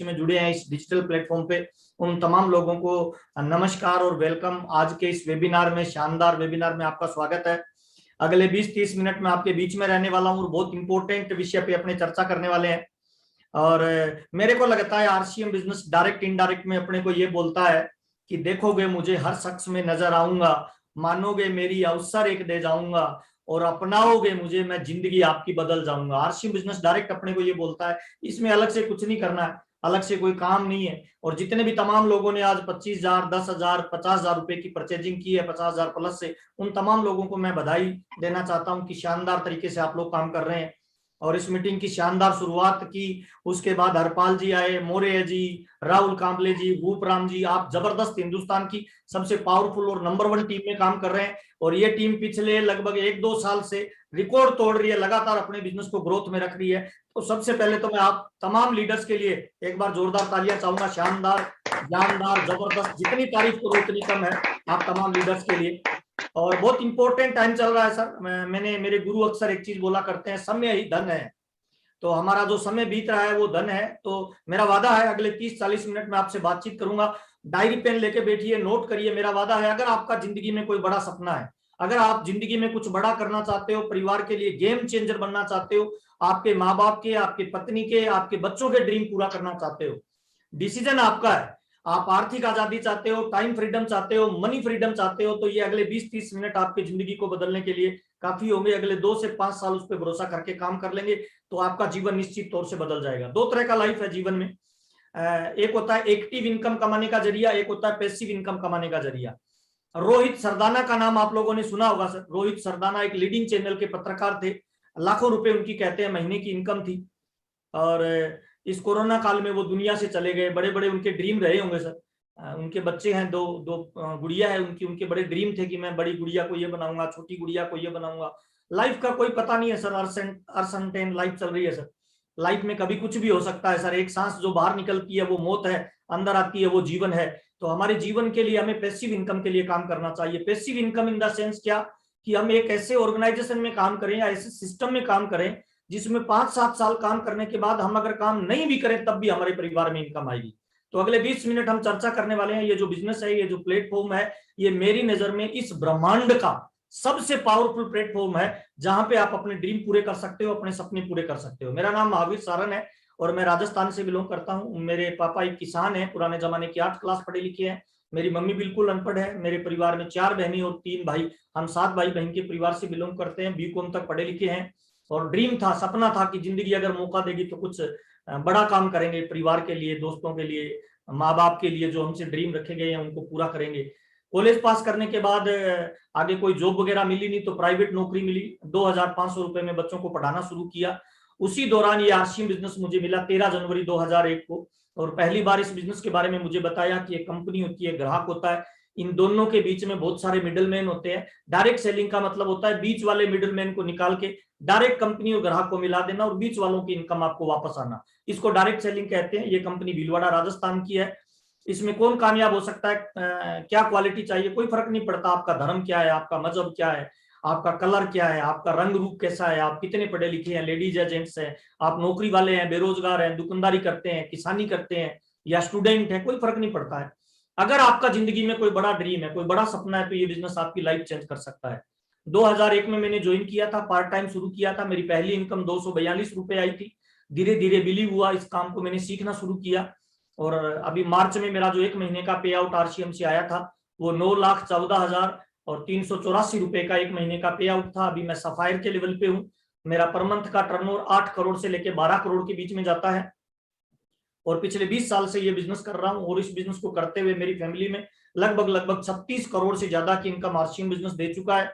में जुड़े हैं इस डिजिटल प्लेटफॉर्म पे, उन तमाम लोगों को नमस्कार और वेलकम। आज के इस वेबिनार में, शानदार वेबिनार में आपका स्वागत है। अगले 20-30 मिनट में आपके बीच में रहने वाला हूँ और बहुत इंपॉर्टेंट विषय पे अपने चर्चा करने वाले हैं। और मेरे को लगता है आरसीएम बिजनेस डायरेक्ट इनडायरेक्ट में अपने को ये बोलता है कि देखोगे मुझे हर शख्स में नजर आऊंगा, मानोगे मेरी अवसर एक दे जाऊंगा, और अपनाओगे मुझे मैं जिंदगी आपकी बदल जाऊंगा। आरसीएम बिजनेस डायरेक्ट अपने को ये बोलता है। इसमें अलग से कुछ नहीं करना है, अलग से कोई काम नहीं है। और जितने भी तमाम लोगों ने आज 25,000, 10,000, 50,000 रुपए की परचेजिंग की है 50,000 प्लस से, उन तमाम लोगों को मैं बधाई देना चाहता हूं कि शानदार तरीके से आप लोग काम कर रहे हैं और इस मीटिंग की शानदार शुरुआत की। उसके बाद हरपाल जी आए, मोरे जी, राहुल कांबले जी, भूपराम जी, आप जबरदस्त हिंदुस्तान की सबसे पावरफुल और नंबर 1 टीम में काम कर रहे हैं। और ये टीम पिछले लगभग 1-2 साल से रिकॉर्ड तोड़ रही है, लगातार अपने बिजनेस को ग्रोथ में रख रही है। तो सबसे पहले तो मैं आप तमाम लीडर्स के लिए एक बार जोरदार तालियां चाहूंगा। शानदार, जानदार, जबरदस्त, जितनी तारीफ करो उतनी कम है आप तमाम लीडर्स के लिए। और बहुत इंपॉर्टेंट टाइम चल रहा है सर। मैंने, मेरे गुरु अक्सर एक चीज बोला करते हैं, समय ही धन है। तो हमारा जो समय बीत रहा है वो धन है। तो मेरा वादा है अगले 30-40 मिनट में आपसे बातचीत करूंगा। डायरी पेन लेके बैठिए, नोट करिए। मेरा वादा है अगर आपका जिंदगी में कोई बड़ा सपना है, अगर आप जिंदगी में कुछ बड़ा करना चाहते हो, परिवार के लिए गेम चेंजर बनना चाहते हो, आपके माँ बाप के, आपके पत्नी के, आपके बच्चों के ड्रीम पूरा करना चाहते हो, डिसीजन आपका है। आप आर्थिक आजादी चाहते हो, टाइम फ्रीडम चाहते हो, मनी फ्रीडम चाहते हो, तो ये अगले 20-30 मिनट आपकी जिंदगी को बदलने के लिए काफी होंगे। अगले 2 से 5 साल उस पर भरोसा करके काम कर लेंगे तो आपका जीवन निश्चित तौर से बदल जाएगा। 2 तरह का लाइफ है जीवन में। एक होता है एक्टिव इनकम कमाने का जरिया, एक होता है पैसिव इनकम कमाने का जरिया। रोहित सरदाना का नाम आप लोगों ने सुना होगा सर। रोहित सरदाना एक लीडिंग चैनल के पत्रकार थे। लाखों रुपए उनकी कहते हैं महीने की इनकम थी। और इस कोरोना काल में वो दुनिया से चले गए। बड़े बड़े उनके ड्रीम रहे होंगे सर। उनके बच्चे हैं, दो दो गुड़िया है उनकी। उनके बड़े ड्रीम थे कि मैं बड़ी गुड़िया को ये बनाऊंगा, छोटी गुड़िया को ये बनाऊंगा। लाइफ का कोई पता नहीं है सर, अनसर्टेन लाइफ चल रही है सर। लाइफ में कभी कुछ भी हो सकता है सर। एक सांस जो बाहर निकलती है वो मौत है, अंदर आती है वो जीवन है। तो हमारे जीवन के लिए हमें पैसिव इनकम के लिए काम करना चाहिए। Passive income in the sense क्या, कि हम एक ऐसे ऑर्गेनाइजेशन में काम करें या ऐसे सिस्टम में काम करें जिसमें 5-7 साल काम करने के बाद हम अगर काम नहीं भी करें तब भी हमारे परिवार में इनकम आएगी। तो अगले 20 मिनट हम चर्चा करने वाले हैं। ये जो बिजनेस है, ये जो प्लेटफॉर्म है, ये मेरी नजर में इस ब्रह्मांड का सबसे पावरफुल प्लेटफॉर्म है जहां पे आप अपने ड्रीम पूरे कर सकते हो, अपने सपने पूरे कर सकते हो। मेरा नाम महावीर सारन है और मैं राजस्थान से बिलोंग करता हूँ। मेरे पापा एक किसान है, पुराने जमाने की 8 क्लास पढ़े लिखे हैं। मेरी मम्मी बिल्कुल अनपढ़ है। मेरे परिवार में 4 बहनें और 3 भाई। हम 7 भाई बहन के परिवार से बिलोंग करते हैं। बीकॉम तक पढ़े लिखे हैं। और ड्रीम था, सपना था कि जिंदगी अगर मौका देगी तो कुछ बड़ा काम करेंगे, परिवार के लिए, दोस्तों के लिए, माँ बाप के लिए। जो हमसे ड्रीम रखे गए हैं उनको पूरा करेंगे। कॉलेज पास करने के बाद आगे कोई जॉब वगैरह मिली नहीं, तो प्राइवेट नौकरी मिली। 2,500 रुपए में बच्चों को पढ़ाना शुरू किया। उसी दौरान ये आरसीएम बिजनेस मुझे मिला 13 जनवरी 2001 को। और पहली बार इस बिजनेस के बारे में मुझे बताया कि एक कंपनी होती है, ग्राहक होता है, इन दोनों के बीच में बहुत सारे मिडलमैन होते हैं। डायरेक्ट सेलिंग का मतलब होता है बीच वाले मिडलमैन को निकाल के डायरेक्ट कंपनी और ग्राहक को मिला देना और बीच वालों की इनकम आपको वापस आना। इसको डायरेक्ट सेलिंग कहते हैं। ये कंपनी भीलवाड़ा राजस्थान की है। इसमें कौन कामयाब हो सकता है, क्या क्वालिटी चाहिए, कोई फर्क नहीं पड़ता। आपका धर्म क्या है, आपका मजहब क्या है, आपका कलर क्या है, आपका रंग रूप कैसा है, आप कितने पढ़े लिखे हैं, लेडीज है, जेंट्स है, आप नौकरी वाले हैं, बेरोजगार हैं, दुकानदारी करते हैं, किसानी करते हैं या स्टूडेंट है, कोई फर्क नहीं पड़ता है। अगर आपका जिंदगी में कोई बड़ा ड्रीम है, कोई बड़ा सपना है, तो ये बिजनेस आपकी लाइफ चेंज कर सकता है। 2001 में मैंने ज्वाइन किया था, पार्ट टाइम शुरू किया था। मेरी पहली इनकम 242 रुपए आई थी। धीरे धीरे बिलीव हुआ, इस काम को मैंने सीखना शुरू किया। और अभी मार्च में मेरा जो 1 महीने का पे आउट आरसीएम से आया था वो 9,14,000 और 384 रुपए का 1 महीने का पे आउट था। अभी मैं सफायर के लेवल पे हूँ। मेरा पर मंथ का टर्नओवर 8 करोड़ से लेकर 12 करोड़ के बीच में जाता है। और पिछले 20 साल से ये बिजनेस कर रहा हूँ। और इस बिजनेस को करते हुए मेरी फैमिली में लगभग 36 करोड़ से ज्यादा की इनकम आरसीएम बिजनेस दे चुका है।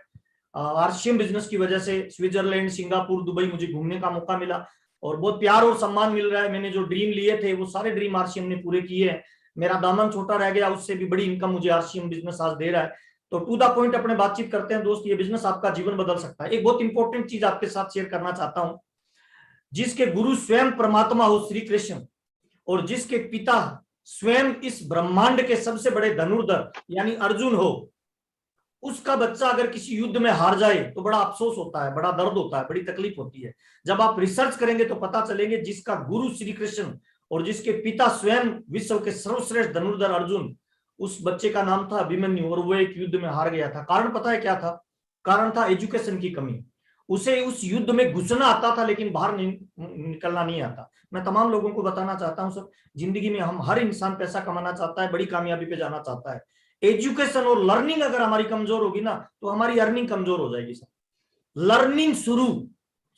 आरसीएम बिजनेस की वजह से स्विट्जरलैंड, सिंगापुर, दुबई मुझे घूमने का मौका मिला और बहुत प्यार और सम्मान मिल रहा है। मैंने जो ड्रीम लिए थे वो सारे ड्रीम आरसीएम ने पूरे किए हैं। मेरा दामन छोटा रह गया, उससे भी बड़ी इनकम मुझे आरसीएम बिजनेस आज दे रहा है। तो टू द पॉइंट अपने बातचीत करते हैं दोस्त। ये बिजनेस आपका जीवन बदल सकता है। एक बहुत इंपॉर्टेंट चीज आपके साथ शेयर करना चाहता हूं। जिसके गुरु स्वयं परमात्मा हो श्री कृष्ण, और जिसके पिता स्वयं इस ब्रह्मांड के सबसे बड़े धनुर्धर यानी अर्जुन हो, उसका बच्चा अगर किसी युद्ध में हार जाए तो बड़ा अफसोस होता है, बड़ा दर्द होता है, बड़ी तकलीफ होती है। जब आप रिसर्च करेंगे तो पता चलेंगे जिसका गुरु श्री कृष्ण और जिसके पिता स्वयं विश्व के सर्वश्रेष्ठ धनुर्धर अर्जुन, उस बच्चे का नाम था अभिमन्यु, और वो एक युद्ध में हार गया था। कारण पता है क्या था? कारण था एजुकेशन की कमी। उसे उस युद्ध में घुसना आता था लेकिन बाहर निकलना नहीं आता। मैं तमाम लोगों को बताना चाहता हूं सर, जिंदगी में हम हर इंसान पैसा कमाना चाहता है, बड़ी कामयाबी पे जाना चाहता है। एजुकेशन और लर्निंग अगर हमारी कमजोर होगी ना तो हमारी अर्निंग कमजोर हो जाएगी सर। लर्निंग शुरू,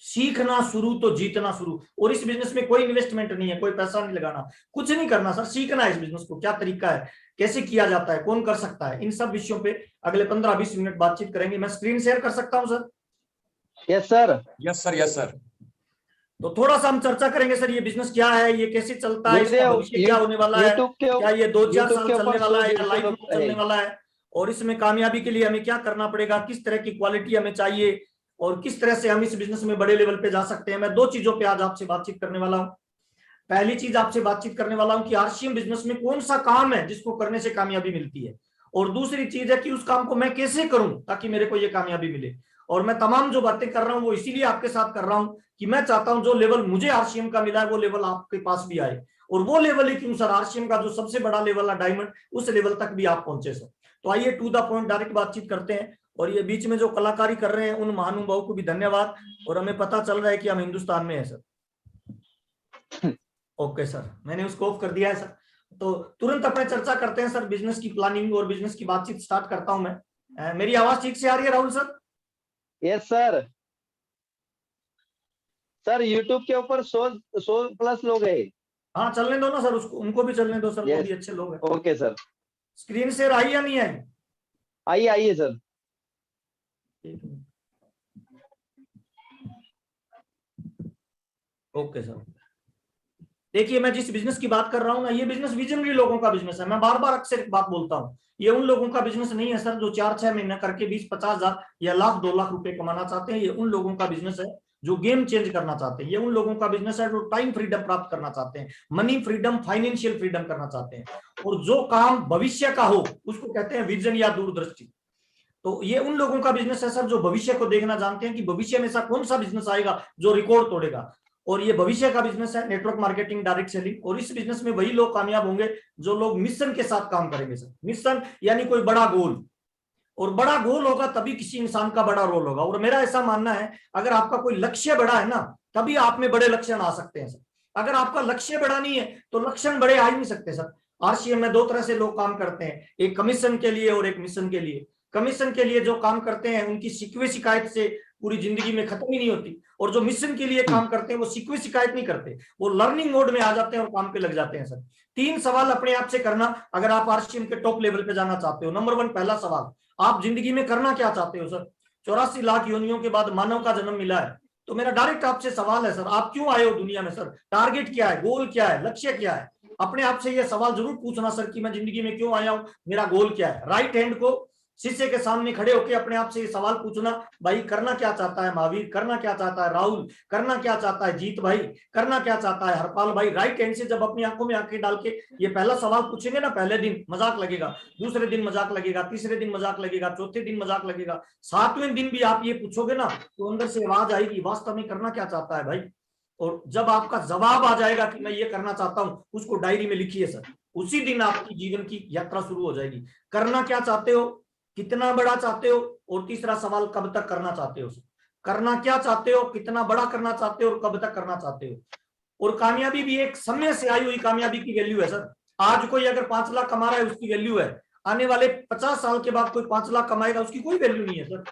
सीखना शुरू तो जीतना शुरू। और इस बिजनेस में कोई इन्वेस्टमेंट नहीं है, कोई पैसा नहीं लगाना, कुछ नहीं करना सर। सीखना है इस बिजनेस को, क्या तरीका है, कैसे किया जाता है, कौन कर सकता है, इन सब विषयों पे अगले 15-20 मिनट बातचीत करेंगे। मैं स्क्रीन शेयर कर सकता हूं sir? Yes sir. Yes sir, yes sir. तो थोड़ा सा हम चर्चा करेंगे सर, ये बिजनेस क्या है, ये कैसे चलता है, इसका भविष्य क्या होने वाला है, क्या ये 2-4 साल चलने वाला है या लाइफ लॉन्ग चलने वाला है, और इसमें कामयाबी के लिए हमें क्या करना पड़ेगा, किस तरह की क्वालिटी हमें चाहिए, और किस तरह से हम इस बिजनेस में बड़े लेवल पे जा सकते हैं। मैं 2 चीजों पे आज आपसे बातचीत करने वाला हूं। पहली चीज आपसे बातचीत करने वाला हूं कि आरसीएम बिजनेस में कौन सा काम है जिसको करने से कामयाबी मिलती है, और दूसरी चीज है कि उस काम को मैं कैसे करूं ताकि मेरे को ये कामयाबी मिले। और मैं तमाम जो बातें कर रहा हूं वो इसीलिए आपके साथ कर रहा हूं कि मैं चाहता हूं जो लेवल मुझे आरसीएम का मिला है वो लेवल आपके पास भी आए। और वो लेवल ही क्यों सर, आरसीएम का जो सबसे बड़ा लेवल है डायमंड, उस लेवल तक भी आप पहुंचे सर। तो आइए टू द पॉइंट डायरेक्ट बातचीत करते हैं। और ये बीच में जो कलाकारी कर रहे हैं उन महानुभावों को भी धन्यवाद, और हमें पता चल रहा है कि हम हिंदुस्तान में है सर। ओके सर, मैंने उसको ऑफ कर दिया है सर। तो तुरंत अपने चर्चा करते हैं सर, बिजनेस की प्लानिंग और बिजनेस की बातचीत स्टार्ट करता हूं मैं। मेरी आवाज ठीक से आ रही है Rahul sir? Yes sir. Sir YouTube के ऊपर 100+ लोग हैं। हाँ चलने दो ना सर, उसको उनको भी चलने दो सर, वो भी अच्छे लोग हैं। Okay sir. Screen share I या नहीं आई? आइए आइए सर। ओके सर, देखिए मैं जिस बिजनेस की बात कर रहा हूँ ना, ये बिजनेस विजनरी लोगों का बिजनेस है। मैं बार बार अक्सर एक बात बोलता हूँ, ये उन लोगों का बिजनेस नहीं है सर जो 4-6 महीने करके 20-50 हजार या लाख 2 लाख रुपए कमाना चाहते हैं। ये उन लोगों का बिजनेस है जो गेम चेंज करना चाहते हैं। ये उन लोगों का बिजनेस है जो टाइम फ्रीडम प्राप्त करना चाहते हैं, मनी फ्रीडम, फाइनेंशियल फ्रीडम करना चाहते हैं। और जो काम भविष्य का हो उसको कहते हैं विजन या दूरदृष्टि। तो ये उन लोगों का बिजनेस है सर जो भविष्य को देखना जानते हैं कि भविष्य में ऐसा कौन सा बिजनेस आएगा जो रिकॉर्ड तोड़ेगा। और ये भविष्य का बिजनेस है, नेटवर्क मार्केटिंग, डायरेक्ट सेलिंग। और इस बिजनेस में वही लोग कामयाब होंगे जो लोग मिशन के साथ काम करेंगे सर। मिशन यानी कोई बड़ा गोल, और बड़ा गोल होगा तभी किसी इंसान का बड़ा रोल होगा। और मेरा ऐसा मानना है अगर आपका कोई लक्ष्य बड़ा है ना तभी आप में बड़े लक्षण आ सकते हैं सर। अगर आपका लक्ष्य बड़ा नहीं है तो लक्षण बड़े आ ही नहीं सकते सर। आरसीएम में 2 तरह से लोग काम करते हैं, एक कमीशन के लिए और एक मिशन के लिए। कमीशन के लिए जो काम करते हैं उनकी शिकवे शिकायत से पूरी जिंदगी में खत्म ही नहीं होती, और जो मिशन के लिए काम करते हैं वो शिकवे शिकायत नहीं करते, वो लर्निंग मोड में आ जाते हैं और काम पे लग जाते हैं सर। 3 सवाल अपने आप से करना अगर आप आरसीएम के टॉप लेवल पे जाना चाहते हो। नंबर 1, पहला सवाल, आप जिंदगी में करना क्या चाहते हो सर? 84 लाख योनियों के बाद मानव का जन्म मिला है, तो मेरा डायरेक्ट आपसे सवाल है सर, आप क्यों आए हो दुनिया में सर? टारगेट क्या है, गोल क्या है, लक्ष्य क्या है? अपने आप से ये सवाल जरूर पूछना सर कि मैं जिंदगी में क्यों आया हूं, मेरा गोल क्या है। राइट हैंड को शीशे के सामने खड़े होकर अपने आप से ये सवाल पूछना, भाई करना क्या चाहता है महावीर, करना क्या चाहता है राहुल, करना क्या चाहता है जीत भाई, करना क्या चाहता है हरपाल भाई। राइट हैंड से जब अपनी आंखों में आंखें डाल के ये पहला सवाल पूछेंगे ना, पहले दिन मजाक लगेगा, दूसरे दिन मजाक लगेगा, तीसरे दिन मजाक लगेगा, चौथे दिन मजाक लगेगा, 7वें दिन भी आप ये पूछोगे ना तो अंदर से आवाज आएगी वास्तव में करना क्या चाहता है भाई। और जब आपका जवाब आ जाएगा कि मैं ये करना चाहता हूं, उसको डायरी में लिखिए सर, उसी दिन आपकी जीवन की यात्रा शुरू हो जाएगी। करना क्या चाहते हो, कितना बड़ा चाहते हो, और तीसरा सवाल कब तक करना चाहते हो। करना क्या चाहते हो, कितना बड़ा करना चाहते हो, और कब तक करना चाहते हो। और कामयाबी भी एक समय से आई हुई कामयाबी की वैल्यू है सर। आज कोई अगर 5 लाख कमा रहा है उसकी वैल्यू है, आने वाले 50 साल के बाद कोई 5 लाख कमाएगा उसकी कोई वैल्यू नहीं है सर।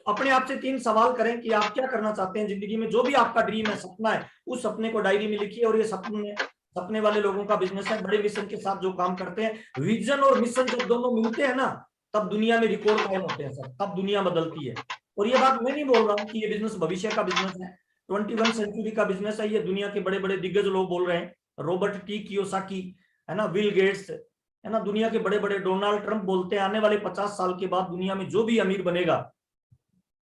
अपने आप से 3 सवाल करें कि आप क्या करना चाहते हैं जिंदगी में, जो भी आपका ड्रीम है, सपना है, उस सपने को डायरी में लिखिए। और ये सपने वाले लोगों का बिजनेस है, बड़े मिशन के साथ जो काम करते हैं। विजन और मिशन जब दोनों मिलते हैं ना तब दुनिया में रिकॉर्ड कायम होते हैं सर, तब दुनिया बदलती है। और ये बात मैं नहीं बोल रहा हूँ कि ये बिजनेस भविष्य का बिजनेस है, 21 सेंचुरी का बिजनेस है। ये दुनिया के बड़े बड़े दिग्गज लोग बोल रहे हैं, रॉबर्ट टी कियोसाकी है ना, बिल गेट्स है ना, दुनिया के बड़े बड़े, डोनाल्ड ट्रंप बोलते हैं आने वाले 50 साल के बाद दुनिया में जो भी अमीर बनेगा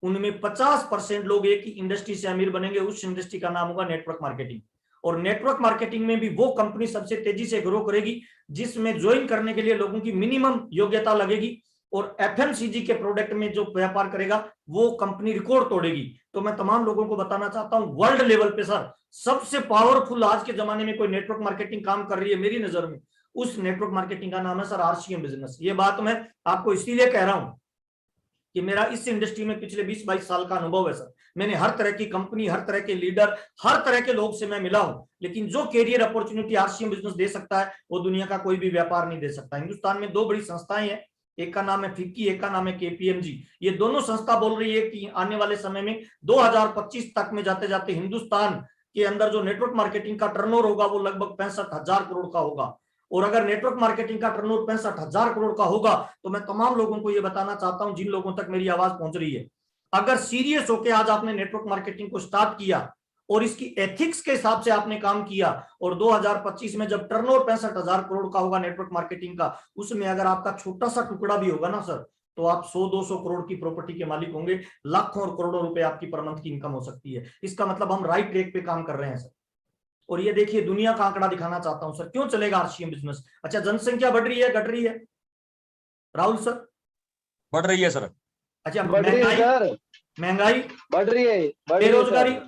उनमें 50% लोग एक ही इंडस्ट्री से अमीर बनेंगे। उस इंडस्ट्री का नाम होगा नेटवर्क मार्केटिंग। और नेटवर्क मार्केटिंग में भी वो कंपनी सबसे तेजी से ग्रो करेगी जिसमें ज्वाइन करने के लिए लोगों की मिनिमम योग्यता लगेगी और एफएमसीजी के प्रोडक्ट में जो व्यापार करेगा वो कंपनी रिकॉर्ड तोड़ेगी। तो मैं तमाम लोगों को बताना चाहता हूं, वर्ल्ड लेवल पे सर सबसे पावरफुल आज के जमाने में कोई नेटवर्क मार्केटिंग काम कर रही है मेरी नजर में, उस नेटवर्क मार्केटिंग का नाम है सर आरसीएम बिजनेस। ये बात मैं आपको इसीलिए कह रहा हूं कि मेरा इस इंडस्ट्री में पिछले 20-22 साल का अनुभव है सर। मैंने हर तरह की कंपनी, हर तरह के लीडर, हर तरह के लोग से मैं मिला हूं, लेकिन जो कैरियर अपॉर्चुनिटी आरसीएम बिजनेस दे सकता है वो दुनिया का कोई भी व्यापार नहीं दे सकता। हिंदुस्तान में दो बड़ी संस्थाएं हैं, एक का नाम है फिक्की, एक का नाम है केपीएमजी। ये दोनों संस्था बोल रही है कि आने वाले समय में 2025 तक में जाते जाते हिंदुस्तान के अंदर जो नेटवर्क मार्केटिंग का टर्नओवर होगा वो लगभग 65,000 करोड़ का होगा। और अगर नेटवर्क मार्केटिंग का टर्नओवर 65,000 करोड़ का होगा तो मैं तमाम लोगों को यह बताना चाहता हूं जिन लोगों तक मेरी आवाज पहुंच रही है, अगर सीरियस होकर आज आपने नेटवर्क मार्केटिंग को स्टार्ट किया और इसकी एथिक्स के हिसाब से आपने काम किया और 2025 में जब टर्नओवर 65,000 करोड़ का होगा नेटवर्क मार्केटिंग का, उसमें अगर आपका छोटा सा टुकड़ा भी होगा ना सर, तो आप 100-200 करोड़ की प्रॉपर्टी के मालिक होंगे, लाखों और करोड़ों रुपए आपकी पर मंथ की इनकम हो सकती है। इसका मतलब हम राइट ट्रैक पे काम कर रहे हैं सर। और ये देखिए दुनिया का आंकड़ा दिखाना चाहता हूं सर, क्यों चलेगा आरसीएम बिजनेस? अच्छा, जनसंख्या बढ़ रही है, घट रही है राहुल सर? बढ़ रही है सर। अच्छा, बढ़ रही है सर, महंगाई बढ़ रही है, बेरोजगारी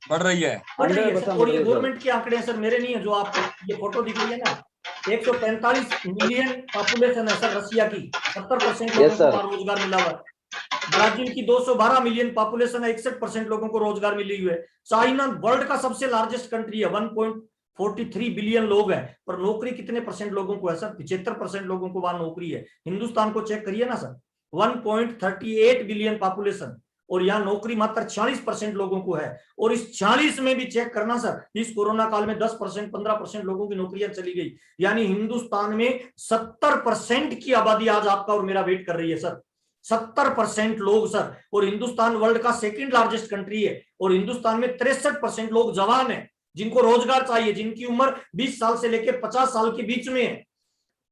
बढ़ रही है। बढ़ रही है सर। और ये गवर्नमेंट के आंकड़े हैं सर, मेरे नहीं है। जो आप ये फोटो दिख रही है ना, 145 मिलियन पॉपुलेशन है सर रसिया की, 70% लोगों को रोजगार मिला हुआ है। ब्राजील की 212 मिलियन पॉपुलेशन है, 61% लोगों को रोजगार मिली हुई है। चाइना वर्ल्ड का सबसे लार्जेस्ट कंट्री है, 1.43 बिलियन लोग हैं, पर नौकरी कितने परसेंट लोगों को है सर? 75% लोगों को वहां नौकरी है। हिंदुस्तान को चेक करिए ना सर, 1.38 बिलियन पॉपुलेशन और यहाँ नौकरी मात्र 46% लोगों को है। और इस 46 में भी चेक करना सर, इस कोरोना काल में 10%, 15% लोगों की नौकरियां चली गई। यानी हिंदुस्तान में 70% की आबादी आज आपका और मेरा वेट कर रही है सर, 70% लोग सर। और हिंदुस्तान वर्ल्ड का सेकंड लार्जेस्ट कंट्री है और हिंदुस्तान में 63% लोग जवान हैं जिनको रोजगार चाहिए, जिनकी उम्र 20 साल से लेकर 50 साल के बीच में है।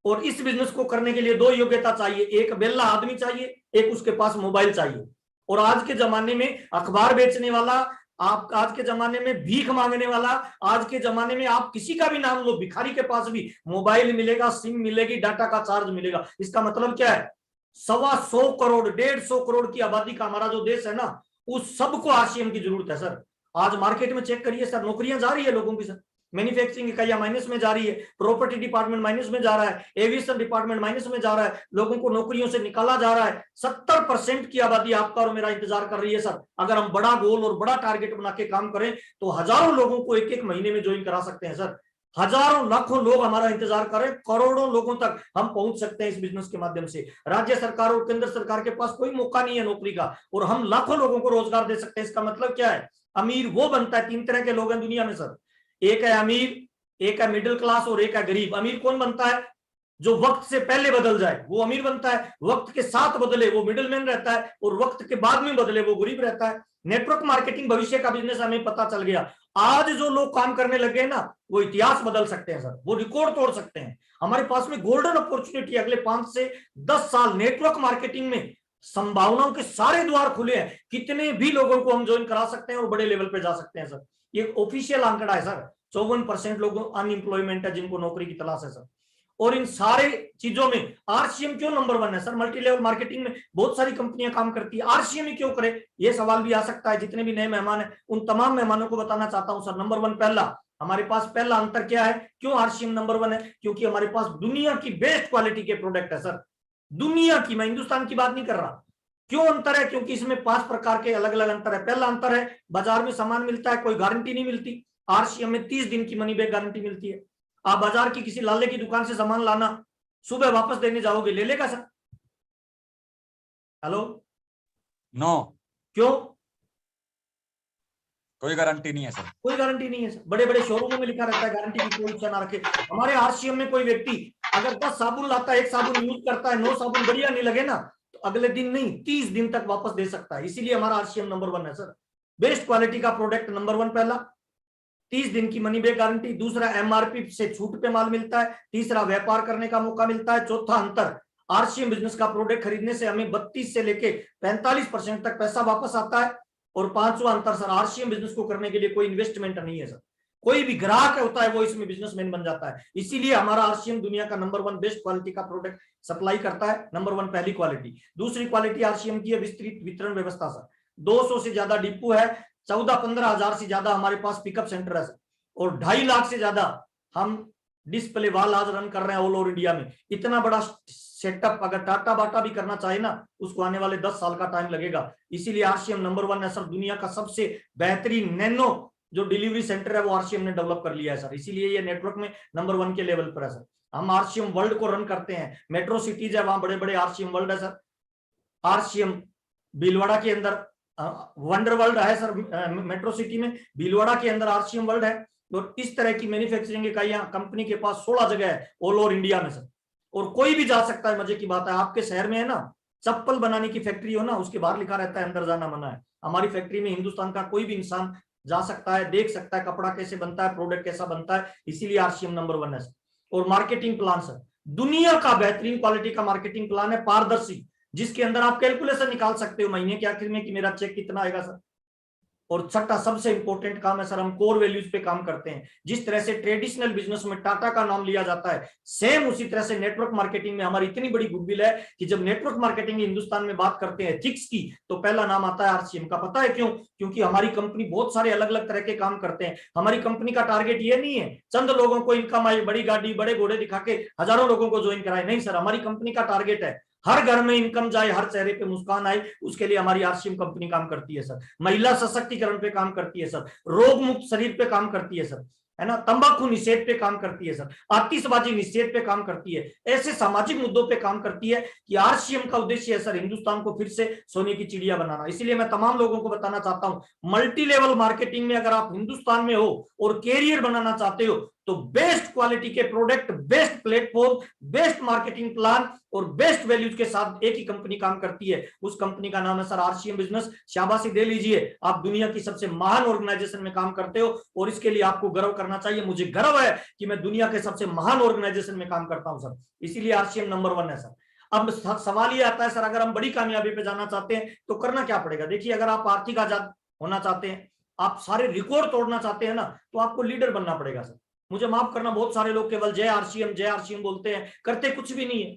और इस बिजनेस को करने के लिए दो योग्यता चाहिए, एक बेल्ला आदमी चाहिए, एक उसके पास मोबाइल चाहिए। और आज के जमाने में अखबार बेचने वाला, आप आज के जमाने में भीख मांगने वाला, आज के जमाने में आप किसी का भी नाम लो, भिखारी के पास भी मोबाइल मिलेगा, सिम मिलेगी, डाटा का चार्ज मिलेगा। इसका मतलब क्या है? 125 करोड़ 150 करोड़ की आबादी का हमारा जो देश है ना, उस सबको आरसीएम की जरूरत है सर। आज मार्केट में चेक करिए सर, नौकरियां जा रही है लोगों की सर, मैन्युफैक्चरिंग इकाइयां माइनस में जा रही है, प्रॉपर्टी डिपार्टमेंट माइनस में जा रहा है, एविएशन डिपार्टमेंट माइनस में जा रहा है, लोगों को नौकरियों से निकाला जा रहा है। 70% की आबादी आपका और मेरा इंतजार कर रही है सर। अगर हम बड़ा गोल और बड़ा टारगेट बना के काम करें तो हजारों लोगों को एक एक महीने में ज्वाइन करा सकते हैं सर। हजारों लाखों लोग हमारा इंतजार कर रहे हैं, करोड़ों लोगों तक हम पहुंच सकते हैं इस बिजनेस के माध्यम से। राज्य सरकार और केंद्र सरकार के पास कोई मौका नहीं है नौकरी का, और हम लाखों लोगों को रोजगार दे सकते हैं। इसका मतलब क्या है? अमीर वो बनता है, 3 तरह के लोग हैं दुनिया में सर, एक है अमीर, एक है मिडिल क्लास और एक है गरीब। अमीर कौन बनता है? जो वक्त से पहले बदल जाए वो अमीर बनता है, वक्त के साथ बदले वो मिडिल मैन रहता है, और वक्त के बाद में बदले वो गरीब रहता है। नेटवर्क मार्केटिंग भविष्य का बिजनेस हमें पता चल गया। आज जो लोग काम करने लगे ना, वो इतिहास बदल सकते हैं सर, वो रिकॉर्ड तोड़ सकते हैं। हमारे पास में गोल्डन अपॉर्चुनिटी अगले 5 से 10 साल नेटवर्क मार्केटिंग में, संभावनाओं के सारे द्वार खुले हैं। कितने भी लोगों को हम ज्वाइन करा सकते हैं और बड़े लेवल पे जा सकते हैं सर। ये ऑफिशियल आंकड़ा है सर, 54% लोगों अनएम्प्लॉयमेंट है जिनको नौकरी की तलाश है सर। और इन सारे चीजों में आरसीएम क्यों नंबर 1 है सर? मल्टी लेवल मार्केटिंग में बहुत सारी कंपनियां काम करती है, आरसीएम ही क्यों करे? ये सवाल भी आ सकता है। जितने भी नए मेहमान हैं उन तमाम मेहमानों को बताना चाहता हूं सर, नंबर 1 पहला, हमारे पास पहला अंतर क्या है? क्यों आरसीएम नंबर 1 है? क्योंकि हमारे पास दुनिया की बेस्ट क्वालिटी के प्रोडक्ट है सर, दुनिया की, मैं हिंदुस्तान की बात नहीं कर रहा। क्यों अंतर है? क्योंकि इसमें 5 प्रकार के अलग अलग अंतर है। पहला अंतर है, बाजार में सामान मिलता है, कोई गारंटी नहीं मिलती। आरसीएम में 30 दिन की मनी बैक गारंटी मिलती है। आप बाजार की किसी लाले की दुकान से सामान लाना, सुबह वापस देने जाओगे, ले लेगा सर? हेलो? नो। क्यों? कोई गारंटी नहीं है सर, कोई गारंटी नहीं है सर। बड़े बड़े शोरूमों में लिखा रहता है गारंटी की कोई इच्छा ना रखे। हमारे आरसीएम में कोई व्यक्ति अगर 10 साबुन लाता है, 1 साबुन यूज करता है, 9 साबुन बढ़िया नहीं लगे ना, तो अगले दिन नहीं 30 दिन तक वापस दे सकता है। इसीलिए हमारा आरसीएम नंबर 1 है सर। बेस्ट क्वालिटी का प्रोडक्ट नंबर 1 पहला, 30 दिन की मनी बैक गारंटी। दूसरा, एमआरपी से छूट पे माल मिलता है। तीसरा, व्यापार करने का मौका मिलता है। चौथा अंतर, आरसीएम बिजनेस का प्रोडक्ट खरीदने से हमें 32 से लेके 45% तक पैसा वापस आता है। और 5वां अंतर सर, आरसीएम बिजनेस को करने के लिए कोई इन्वेस्टमेंट नहीं है सर। कोई भी ग्राहक होता है वो इसमें बिजनेसमैन बन जाता है। इसीलिए हमारा आरसीएम दुनिया का नंबर 1 बेस्ट क्वालिटी का प्रोडक्ट सप्लाई करता है। नंबर 1 पहली क्वालिटी। दूसरी क्वालिटी आरसीएम की है विस्तृत वितरण व्यवस्था सर। 200 से ज्यादा डिपो है, 14-15 हजार से ज्यादा हमारे पास पिकअप सेंटर है सर, और 2.5 लाख से ज्यादा हम डिस्प्ले वाल आज रन कर रहे हैं ऑल ओवर इंडिया में। इतना बड़ा सेटअप अगर टाटा बाटा भी करना चाहे ना, उसको आने वाले 10 साल का टाइम लगेगा। इसीलिए आरसीएम नंबर 1 है सर। दुनिया का सबसे बेहतरीन नैनो जो डिलीवरी सेंटर है वो आरसीएम ने डेवलप कर लिया है सर। इसीलिए ये नेटवर्क में नंबर 1 के लेवल पर है सर। हम आरसीएम वर्ल्ड को रन करते हैं। मेट्रो सिटीज है, वहां बड़े बड़े आरसीएम वर्ल्ड है सर। आरसीएम भीलवाड़ा के अंदर वंडर वर्ल्ड है सर, मेट्रो सिटी में भीलवाड़ा के अंदर आरसीएम वर्ल्ड है। और इस तरह की मैन्युफैक्चरिंग इकाइयां कंपनी के पास 16 जगह है ऑल ओवर इंडिया में सर, और कोई भी जा सकता है। मजे की बात है, आपके शहर में है ना चप्पल बनाने की फैक्ट्री हो ना, उसके बाहर लिखा रहता है अंदर जाना मना है। हमारी फैक्ट्री में हिंदुस्तान का कोई भी इंसान जा सकता है, देख सकता है कपड़ा कैसे बनता है, प्रोडक्ट कैसा बनता है। इसीलिए आरसीएम नंबर 1 है सर। और मार्केटिंग प्लान सर, दुनिया का बेहतरीन क्वालिटी का मार्केटिंग प्लान है, पारदर्शी, जिसके अंदर आप कैलकुलेशन निकाल सकते हो महीने के आखिर में कि मेरा चेक कितना आएगा सर। और छठा सबसे इंपॉर्टेंट काम है सर, हम कोर वैल्यूज पे काम करते हैं। जिस तरह से ट्रेडिशनल बिजनेस में टाटा का नाम लिया जाता है, सेम उसी तरह से नेटवर्क मार्केटिंग में हमारी इतनी बड़ी गुडविल है कि जब नेटवर्क मार्केटिंग हिंदुस्तान में बात करते हैं एथिक्स की, तो पहला नाम आता है आरसीएम का। पता है क्यों? क्योंकि हमारी कंपनी बहुत सारे अलग अलग तरह के काम करते हैं। हमारी कंपनी का टारगेट ये नहीं है चंद लोगों को इनकम आए, बड़ी गाड़ी बड़े घोड़े दिखा के हजारों लोगों को ज्वाइन कराए। नहीं सर, हमारी कंपनी का टारगेट है हर घर में इनकम जाए, हर चेहरे पे मुस्कान आए। उसके लिए हमारी आरसीएम कंपनी काम करती है सर। महिला सशक्तिकरण पे काम करती है सर, रोग मुक्त शरीर पे काम करती है सर, है ना, तंबाकू निषेध पे काम करती है सर, आतिशबाजी निषेध पे काम करती है। ऐसे सामाजिक मुद्दों पे काम करती है कि आरसीएम का उद्देश्य है सर हिंदुस्तान को फिर से सोने की चिड़िया बनाना। इसलिए मैं तमाम लोगों को बताना चाहता हूं, मल्टी लेवल मार्केटिंग में अगर आप हिंदुस्तान में हो और कैरियर बनाना चाहते हो, तो बेस्ट क्वालिटी के product, best platform, best marketing plan और बेस्ट वैल्यूज के साथ एक ही कंपनी काम करती है। उस कंपनी का नाम है सर आरसीएम बिजनेस। शाबाशी दे लीजिए, आप दुनिया की सबसे महान ऑर्गेनाइजेशन में काम करते हो और इसके लिए आपको गर्व करना चाहिए। मुझे गर्व है कि मैं दुनिया के सबसे महान ऑर्गेनाइजेशन में काम करता हूं सर। इसीलिए आरसीएम नंबर 1 है सर। अब सवाल ये आता है सर, अगर हम बड़ी कामयाबी पे जाना चाहते हैं तो करना क्या पड़ेगा? देखिए, अगर आप आर्थिक आजाद होना चाहते हैं, आप सारे रिकॉर्ड तोड़ना चाहते हैं ना, तो आपको लीडर बनना पड़ेगा सर। मुझे माफ करना, बहुत सारे लोग केवल जय आरसीएम बोलते हैं, करते कुछ भी नहीं है।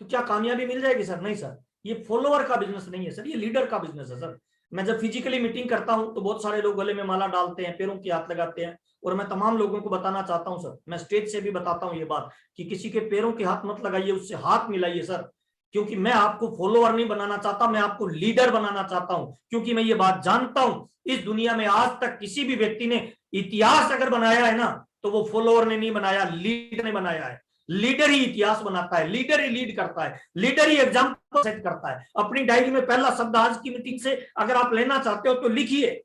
तो क्या कामयाबी मिल जाएगी सर? नहीं सर, ये फॉलोअर का बिजनेस नहीं है सर, ये लीडर का बिजनेस है सर। मैं जब फिजिकली मीटिंग करता हूं तो बहुत सारे लोग गले में माला डालते हैं, पैरों की हाथ लगाते हैं, और मैं तमाम लोगों को बताना चाहता हूं सर, मैं स्टेज से भी बताता हूं ये बात कि किसी के पैरों के हाथ मत लगाइए, उससे हाथ मिलाइए सर। क्योंकि मैं आपको फॉलोअर नहीं बनाना चाहता, मैं आपको लीडर बनाना चाहता हूं। क्योंकि मैं ये बात जानता हूं, इस दुनिया में आज तक किसी भी व्यक्ति ने इतिहास अगर बनाया है ना, तो वो फॉलोअर ने नहीं बनाया, लीडर ने बनाया है। लीडर ही इतिहास बनाता है, लीडर ही लीड करता है, लीडर ही एग्जाम्पल सेट करता है। अपनी डायरी में पहला शब्द आज की मीटिंग से अगर आप लेना चाहते हो तो लिखिए,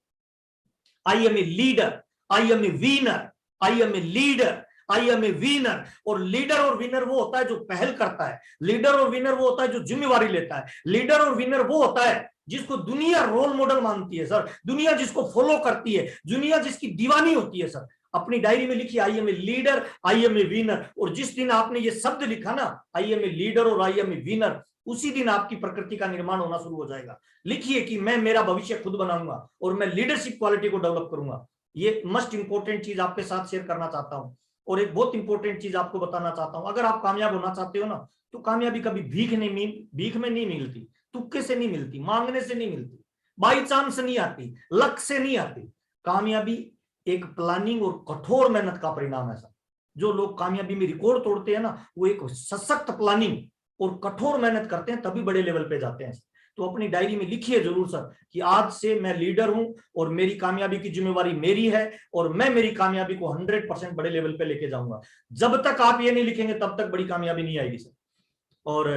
I am a leader, I am a winner, I am a leader, I am a winner. और लीडर और विनर वो होता है जो पहल करता है, लीडर और विनर वो होता है जो जिम्मेवारी लेता है, लीडर और विनर वो होता है जिसको दुनिया रोल मॉडल मानती है सर, दुनिया जिसको फॉलो करती है, दुनिया जिसकी दीवानी होती है सर। अपनी डायरी में लिखिए, I am a leader, I am a winner. और जिस दिन आपने ये शब्द लिखा ना, आई एम ए लीडर और आई एम ए विनर, उसी दिन आपकी प्रकृति का निर्माण होना शुरू हो जाएगा। लिखिए कि मैं मेरा भविष्य खुद बनाऊंगा और मैं लीडरशिप क्वालिटी को डेवलप करूंगा। ये मोस्ट इंपॉर्टेंट चीज आपके साथ शेयर करना चाहता हूं। और एक बहुत इंपॉर्टेंट चीज आपको बताना चाहता हूं, अगर आप कामयाब होना चाहते हो ना, तो कामयाबी कभी भीख में नहीं मिलती, तुक्के से नहीं मिलती, मांगने से नहीं मिलती, बाई चांस नहीं आती, लक से नहीं आती। कामयाबी एक प्लानिंग और कठोर मेहनत का परिणाम है सर। जो लोग कामयाबी में रिकॉर्ड तोड़ते हैं ना, वो एक सशक्त प्लानिंग और कठोर मेहनत करते हैं, तभी बड़े लेवल पे जाते हैं। तो अपनी डायरी में लिखिए जरूर सर कि आज से मैं लीडर हूं और मेरी कामयाबी की जिम्मेवारी मेरी है और मैं मेरी कामयाबी को 100% बड़े लेवल पे लेके जाऊंगा। जब तक आप ये नहीं लिखेंगे तब तक बड़ी कामयाबी नहीं आएगी सर। और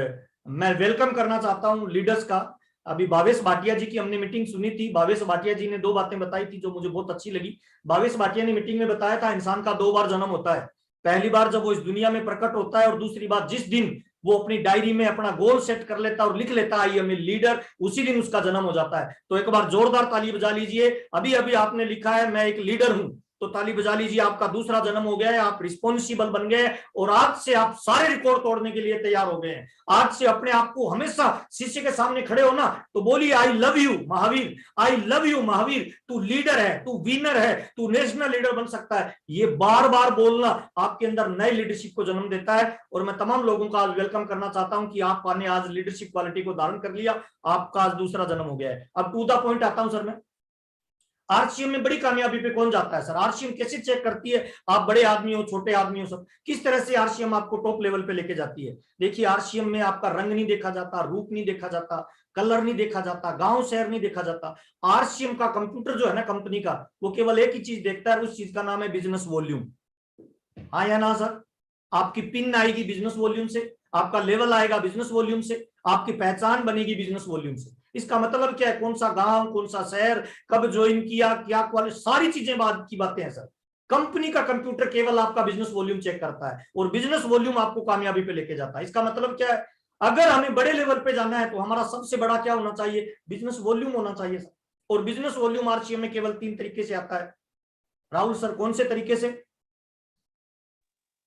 मैं वेलकम करना चाहता हूं लीडर्स का। अभी भावेश भाटिया जी की हमने मीटिंग सुनी थी। भावेश भाटिया जी ने 2 बातें बताई थी जो मुझे बहुत अच्छी लगी। भावेश भाटिया ने मीटिंग में बताया था, इंसान का 2 बार जन्म होता है। पहली बार जब वो इस दुनिया में प्रकट होता है, और दूसरी बार जिस दिन वो अपनी डायरी में अपना गोल सेट कर लेता है और लिख लेता है आई एम ए लीडर, उसी दिन उसका जन्म हो जाता है। तो एक बार जोरदार ताली बजा लीजिए। अभी अभी आपने लिखा है मैं एक लीडर हूं, तो ताली बजा लीजिए, आपका दूसरा जन्म हो गया है, आप रिस्पॉन्सिबल बन गए और आज से आप सारे रिकॉर्ड तोड़ने के लिए तैयार हो गए हैं। आज से अपने आप को हमेशा शीशे के सामने खड़े हो ना तो बोलिए I love you Mahavir, I love you Mahavir, तू लीडर है, तू विनर है, तू नेशनल लीडर बन सकता है। ये बार बार बोलना आपके अंदर नए लीडरशिप को जन्म देता है। और मैं तमाम लोगों का आज वेलकम करना चाहता हूं कि आपने आज लीडरशिप क्वालिटी को धारण कर लिया, आपका आज दूसरा जन्म हो गया है। अब टू द पॉइंट आता हूं सर मैं, आरसीएम में बड़ी कामयाबी पे कौन जाता है सर? आरसीएम कैसे चेक करती है आप बड़े आदमी हो छोटे आदमी हो सब, किस तरह से आरसीएम आपको टॉप लेवल पे लेके जाती है? देखिए आरसीएम में आपका रंग नहीं देखा जाता, रूप नहीं देखा जाता, कलर नहीं देखा जाता, गांव शहर नहीं देखा जाता। आरसीएम का कंप्यूटर जो है ना कंपनी का, वो केवल एक ही चीज देखता है, उस चीज का नाम है बिजनेस वॉल्यूम। हाँ या ना सर? आपकी पिन आएगी बिजनेस वॉल्यूम से, आपका लेवल आएगा बिजनेस वॉल्यूम से, आपकी पहचान बनेगी बिजनेस वॉल्यूम से। इसका मतलब क्या है? कौन सा गांव, कौन सा शहर, कब ज्वाइन किया, क्या क्वालिटी, सारी चीजें बात की बातें हैं सर। कंपनी का कंप्यूटर केवल आपका बिजनेस वॉल्यूम चेक करता है और बिजनेस वॉल्यूम आपको कामयाबी पे लेके जाता है। इसका मतलब क्या है? अगर हमें बड़े लेवल पे जाना है तो हमारा सबसे बड़ा क्या होना चाहिए? बिजनेस वॉल्यूम होना चाहिए सर। और बिजनेस वॉल्यूम आरसीएम में केवल 3 तरीके से आता है। राहुल सर कौन से तरीके से?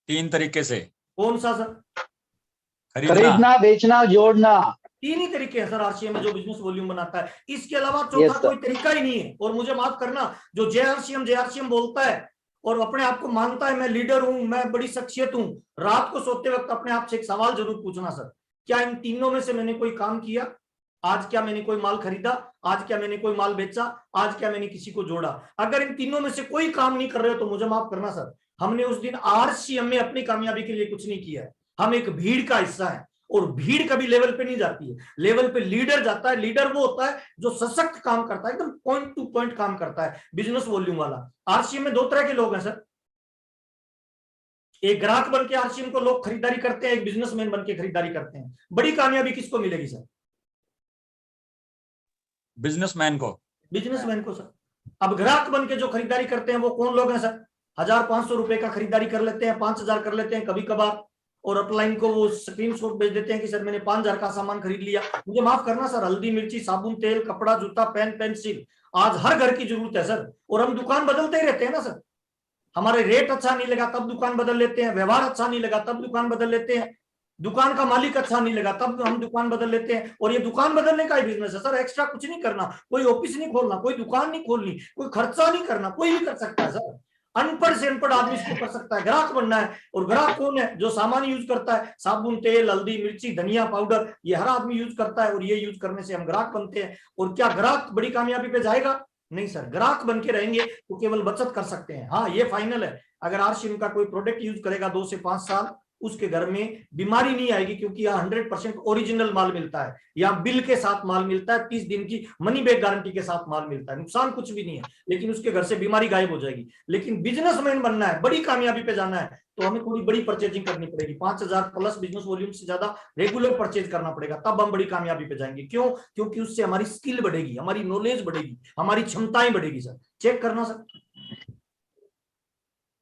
3 तरीके से। कौन सा सर? खरीदना, बेचना, जोड़ना। 3 ही तरीके हैं सर आरसीएम में जो बिजनेस वॉल्यूम बनाता है। इसके अलावा चौथा कोई तरीका ही नहीं है। और मुझे माफ करना, जो जेआरसीएम बोलता है और अपने आप को मानता है मैं लीडर हूं, मैं बड़ी शख्सियत हूं, रात को सोते वक्त अपने आप से एक सवाल जरूर पूछना सर, क्या इन तीनों में से मैंने कोई काम किया? आज क्या मैंने कोई माल खरीदा? आज क्या मैंने कोई माल बेचा? आज क्या मैंने किसी को जोड़ा? अगर इन तीनों में से कोई काम नहीं कर रहे हो तो मुझे माफ करना सर, हमने उस दिन आरसीएम में अपनी कामयाबी के लिए कुछ नहीं किया है। हम एक भीड़ का हिस्सा है और भीड़ कभी लेवल पे नहीं जाती है, लेवल पे लीडर जाता है। लीडर वो होता है जो सशक्त काम करता है, एकदम पॉइंट टू पॉइंट काम करता है, बिजनेस वॉल्यूम वाला। आरसीएम में 2 तरह के लोग हैं सर, एक ग्राहक बन के आरसीएम को लोग खरीदारी करते हैं, एक बिजनेसमैन बन के खरीदारी करते हैं। बड़ी कामयाबी किसको मिलेगी सर? बिजनेसमैन को। बिजनेसमैन को सर। अब ग्राहक बन के जो खरीदारी करते हैं वो कौन लोग हैं सर? 1500 रुपए का खरीदारी कर लेते हैं, 5000 कर लेते हैं कभी कभार, और अपलाइन को वो स्क्रीनशॉट भेज देते हैं कि सर मैंने 5000 का सामान खरीद लिया। मुझे माफ करना सर, हल्दी मिर्ची साबुन तेल कपड़ा जूता पेन पेंसिल आज हर घर की जरूरत है सर। और हम दुकान बदलते ही रहते हैं ना सर। हमारे रेट अच्छा नहीं लगा तब दुकान बदल लेते हैं, व्यवहार अच्छा नहीं लगा तब दुकान बदल लेते हैं, दुकान का मालिक अच्छा नहीं लगा तब हम दुकान बदल लेते हैं। और ये दुकान बदलने का ही बिजनेस है सर, एक्स्ट्रा कुछ नहीं करना, कोई ऑफिस नहीं खोलना, कोई दुकान नहीं खोलनी, कोई खर्चा नहीं करना, कोई भी कर सकता है सर। अनपढ़ से अनपढ़ आदमी इसको कर सकता है। ग्राहक बनना है, और ग्राहक कौन है? जो सामान यूज करता है, साबुन तेल हल्दी मिर्ची धनिया पाउडर, ये हर आदमी यूज करता है और ये यूज करने से हम ग्राहक बनते हैं। और क्या ग्राहक बड़ी कामयाबी पे जाएगा? नहीं सर, ग्राहक बन के रहेंगे तो केवल बचत कर सकते हैं। हाँ ये फाइनल है, अगर आरसीएम का कोई प्रोडक्ट यूज करेगा 2 से 5 साल, उसके घर में बीमारी नहीं आएगी, क्योंकि यहाँ 100% ओरिजिनल माल मिलता है, यहाँ बिल के साथ माल मिलता है, 30 दिन की मनी बैक गारंटी के साथ माल मिलता है, नुकसान कुछ भी नहीं है, लेकिन उसके घर से बीमारी गायब हो जाएगी। लेकिन बिजनेसमैन बनना है, बड़ी कामयाबी पे जाना है, तो हमें थोड़ी बड़ी परचेजिंग करनी पड़ेगी। 5000 प्लस बिजनेस वॉल्यूम से ज्यादा रेगुलर परचेज करना पड़ेगा, तब हम बड़ी कामयाबी पे जाएंगे। क्यों? क्योंकि उससे हमारी स्किल बढ़ेगी, हमारी नॉलेज बढ़ेगी, हमारी क्षमताएं बढ़ेगी सर। चेक करना सर,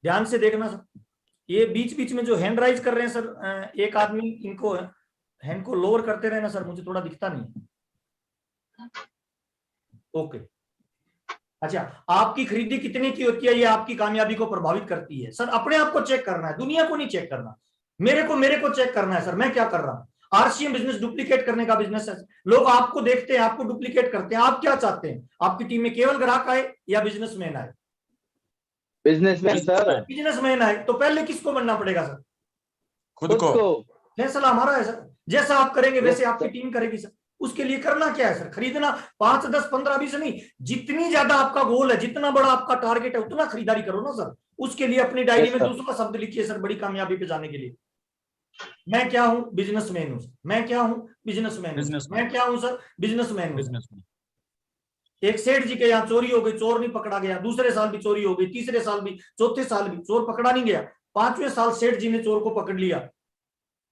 ध्यान से देखना सर। ये बीच बीच में जो हैंड राइज कर रहे हैं सर, एक आदमी इनको हैंड को लोअर करते रहे ना सर, मुझे थोड़ा दिखता नहीं। ओके, अच्छा, आपकी खरीदी कितने की होती है ये आपकी कामयाबी को प्रभावित करती है सर। अपने आप को चेक करना है, दुनिया को नहीं चेक करना। मेरे को चेक करना है सर, मैं क्या कर रहा हूं। आरसीएम बिजनेस डुप्लीकेट करने का बिजनेस है। लोग आपको देखते हैं, आपको डुप्लीकेट करते हैं। आप क्या चाहते हैं? आपकी टीम में केवल ग्राहक आए या बिजनेसमैन आए? Businessman sir. बिजनेसमैन आए तो पहले किसको बनना पड़ेगा सर? खुद को। फैसला हमारा है सर, जैसा आप करेंगे वैसे आपकी टीम करेगी सर। उसके लिए करना क्या है सर? खरीदना 5 10 15 20 नहीं, जितनी ज्यादा आपका गोल है, जितना बड़ा आपका टारगेट है, उतना खरीदारी करो ना सर। उसके लिए अपनी डायरी में दूसरा शब्द लिखिए सर, बड़ी कामयाबी पे जाने के लिए। मैं क्या हूं? बिजनेसमैन हूं। मैं क्या हूं? बिजनेसमैन हूं। मैं क्या हूं सर? बिजनेसमैन हूं। एक सेठ जी के यहाँ चोरी हो गई, चोर नहीं पकड़ा गया, दूसरे साल भी चोरी हो गई, तीसरे साल भी, चौथे साल भी चोर पकड़ा नहीं गया, 5वें साल सेठ जी ने चोर को पकड़ लिया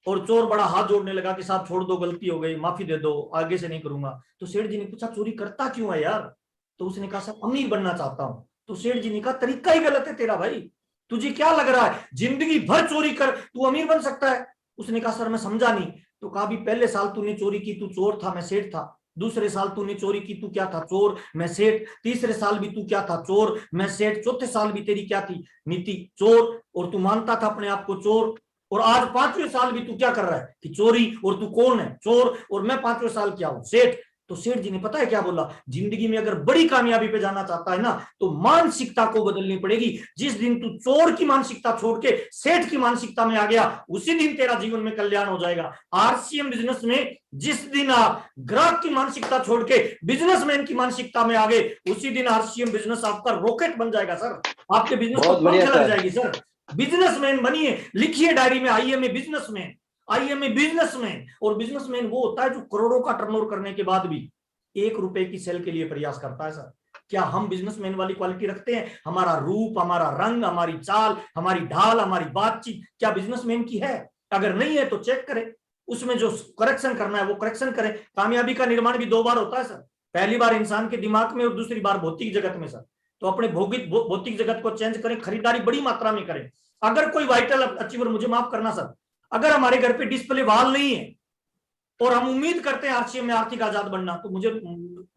और चोर बड़ा हाथ जोड़ने लगा कि साहब छोड़ दो, गलती हो गई, माफी दे दो, आगे से नहीं करूंगा। तो सेठ जी ने पूछा चोरी करता क्यों है यार? तो उसने कहा साहब अमीर बनना चाहता हूं। तो सेठ जी ने कहा तरीका ही गलत है तेरा भाई, तुझे क्या लग रहा है जिंदगी भर चोरी कर तू अमीर बन सकता है? उसने कहा सर मैं समझा नहीं। तो कहा भी पहले साल तूने चोरी की, तू चोर था, मैं सेठ था, दूसरे साल तूने चोरी की, तू क्या था? चोर, मैं सेठ। तीसरे साल भी तू क्या था? चोर, मैं सेठ। चौथे साल भी तेरी क्या थी नीति? चोर, और तू मानता था अपने आप को चोर। और आज 5वें साल भी तू क्या कर रहा है कि चोरी, और तू कौन है? चोर, और मैं 5वें साल क्या हूं? सेठ। तो सेठ जी ने पता है क्या बोला? जिंदगी में अगर बड़ी कामयाबी पे जाना चाहता है ना, तो मानसिकता को बदलनी पड़ेगी। जिस दिन तू चोर की मानसिकता छोड़ के सेठ की मानसिकता में आ गया, उसी दिन तेरा जीवन में कल्याण हो जाएगा। आरसीएम बिजनेस में जिस दिन आप ग्राहक की मानसिकता छोड़ के बिजनेसमैन की मानसिकता में आ गए, उसी दिन आरसीएम बिजनेस आपका रॉकेट बन जाएगा सर। आपके बिजनेस को पंख लग जाएगी सर। बिजनेसमैन बनिए, लिखिए डायरी में, I am a businessman, I am a businessman. और बिजनेसमैन वो होता है जो करोड़ों का टर्नओवर करने के बाद भी 1 रुपए की सेल के लिए प्रयास करता है सर। क्या हम बिजनेसमैन वाली क्वालिटी रखते हैं? हमारा रूप, हमारा रंग, हमारी चाल, हमारी ढाल, हमारी बातचीत क्या बिजनेसमैन की है? अगर नहीं है तो चेक करें, उसमें जो करेक्शन करना है वो करेक्शन करें। कामयाबी का निर्माण भी 2 बार होता है सर। पहली बार इंसान के दिमाग में और दूसरी बार भौतिक जगत में सर। तो अपने भौतिक जगत को चेंज करें, खरीदारी बड़ी मात्रा में करें। अगर कोई वाइटल अचीवर, मुझे माफ करना सर, अगर हमारे घर पे डिस्प्ले वॉल नहीं है और हम उम्मीद करते हैं आरसीएम में आर्थिक आजाद बनना, तो मुझे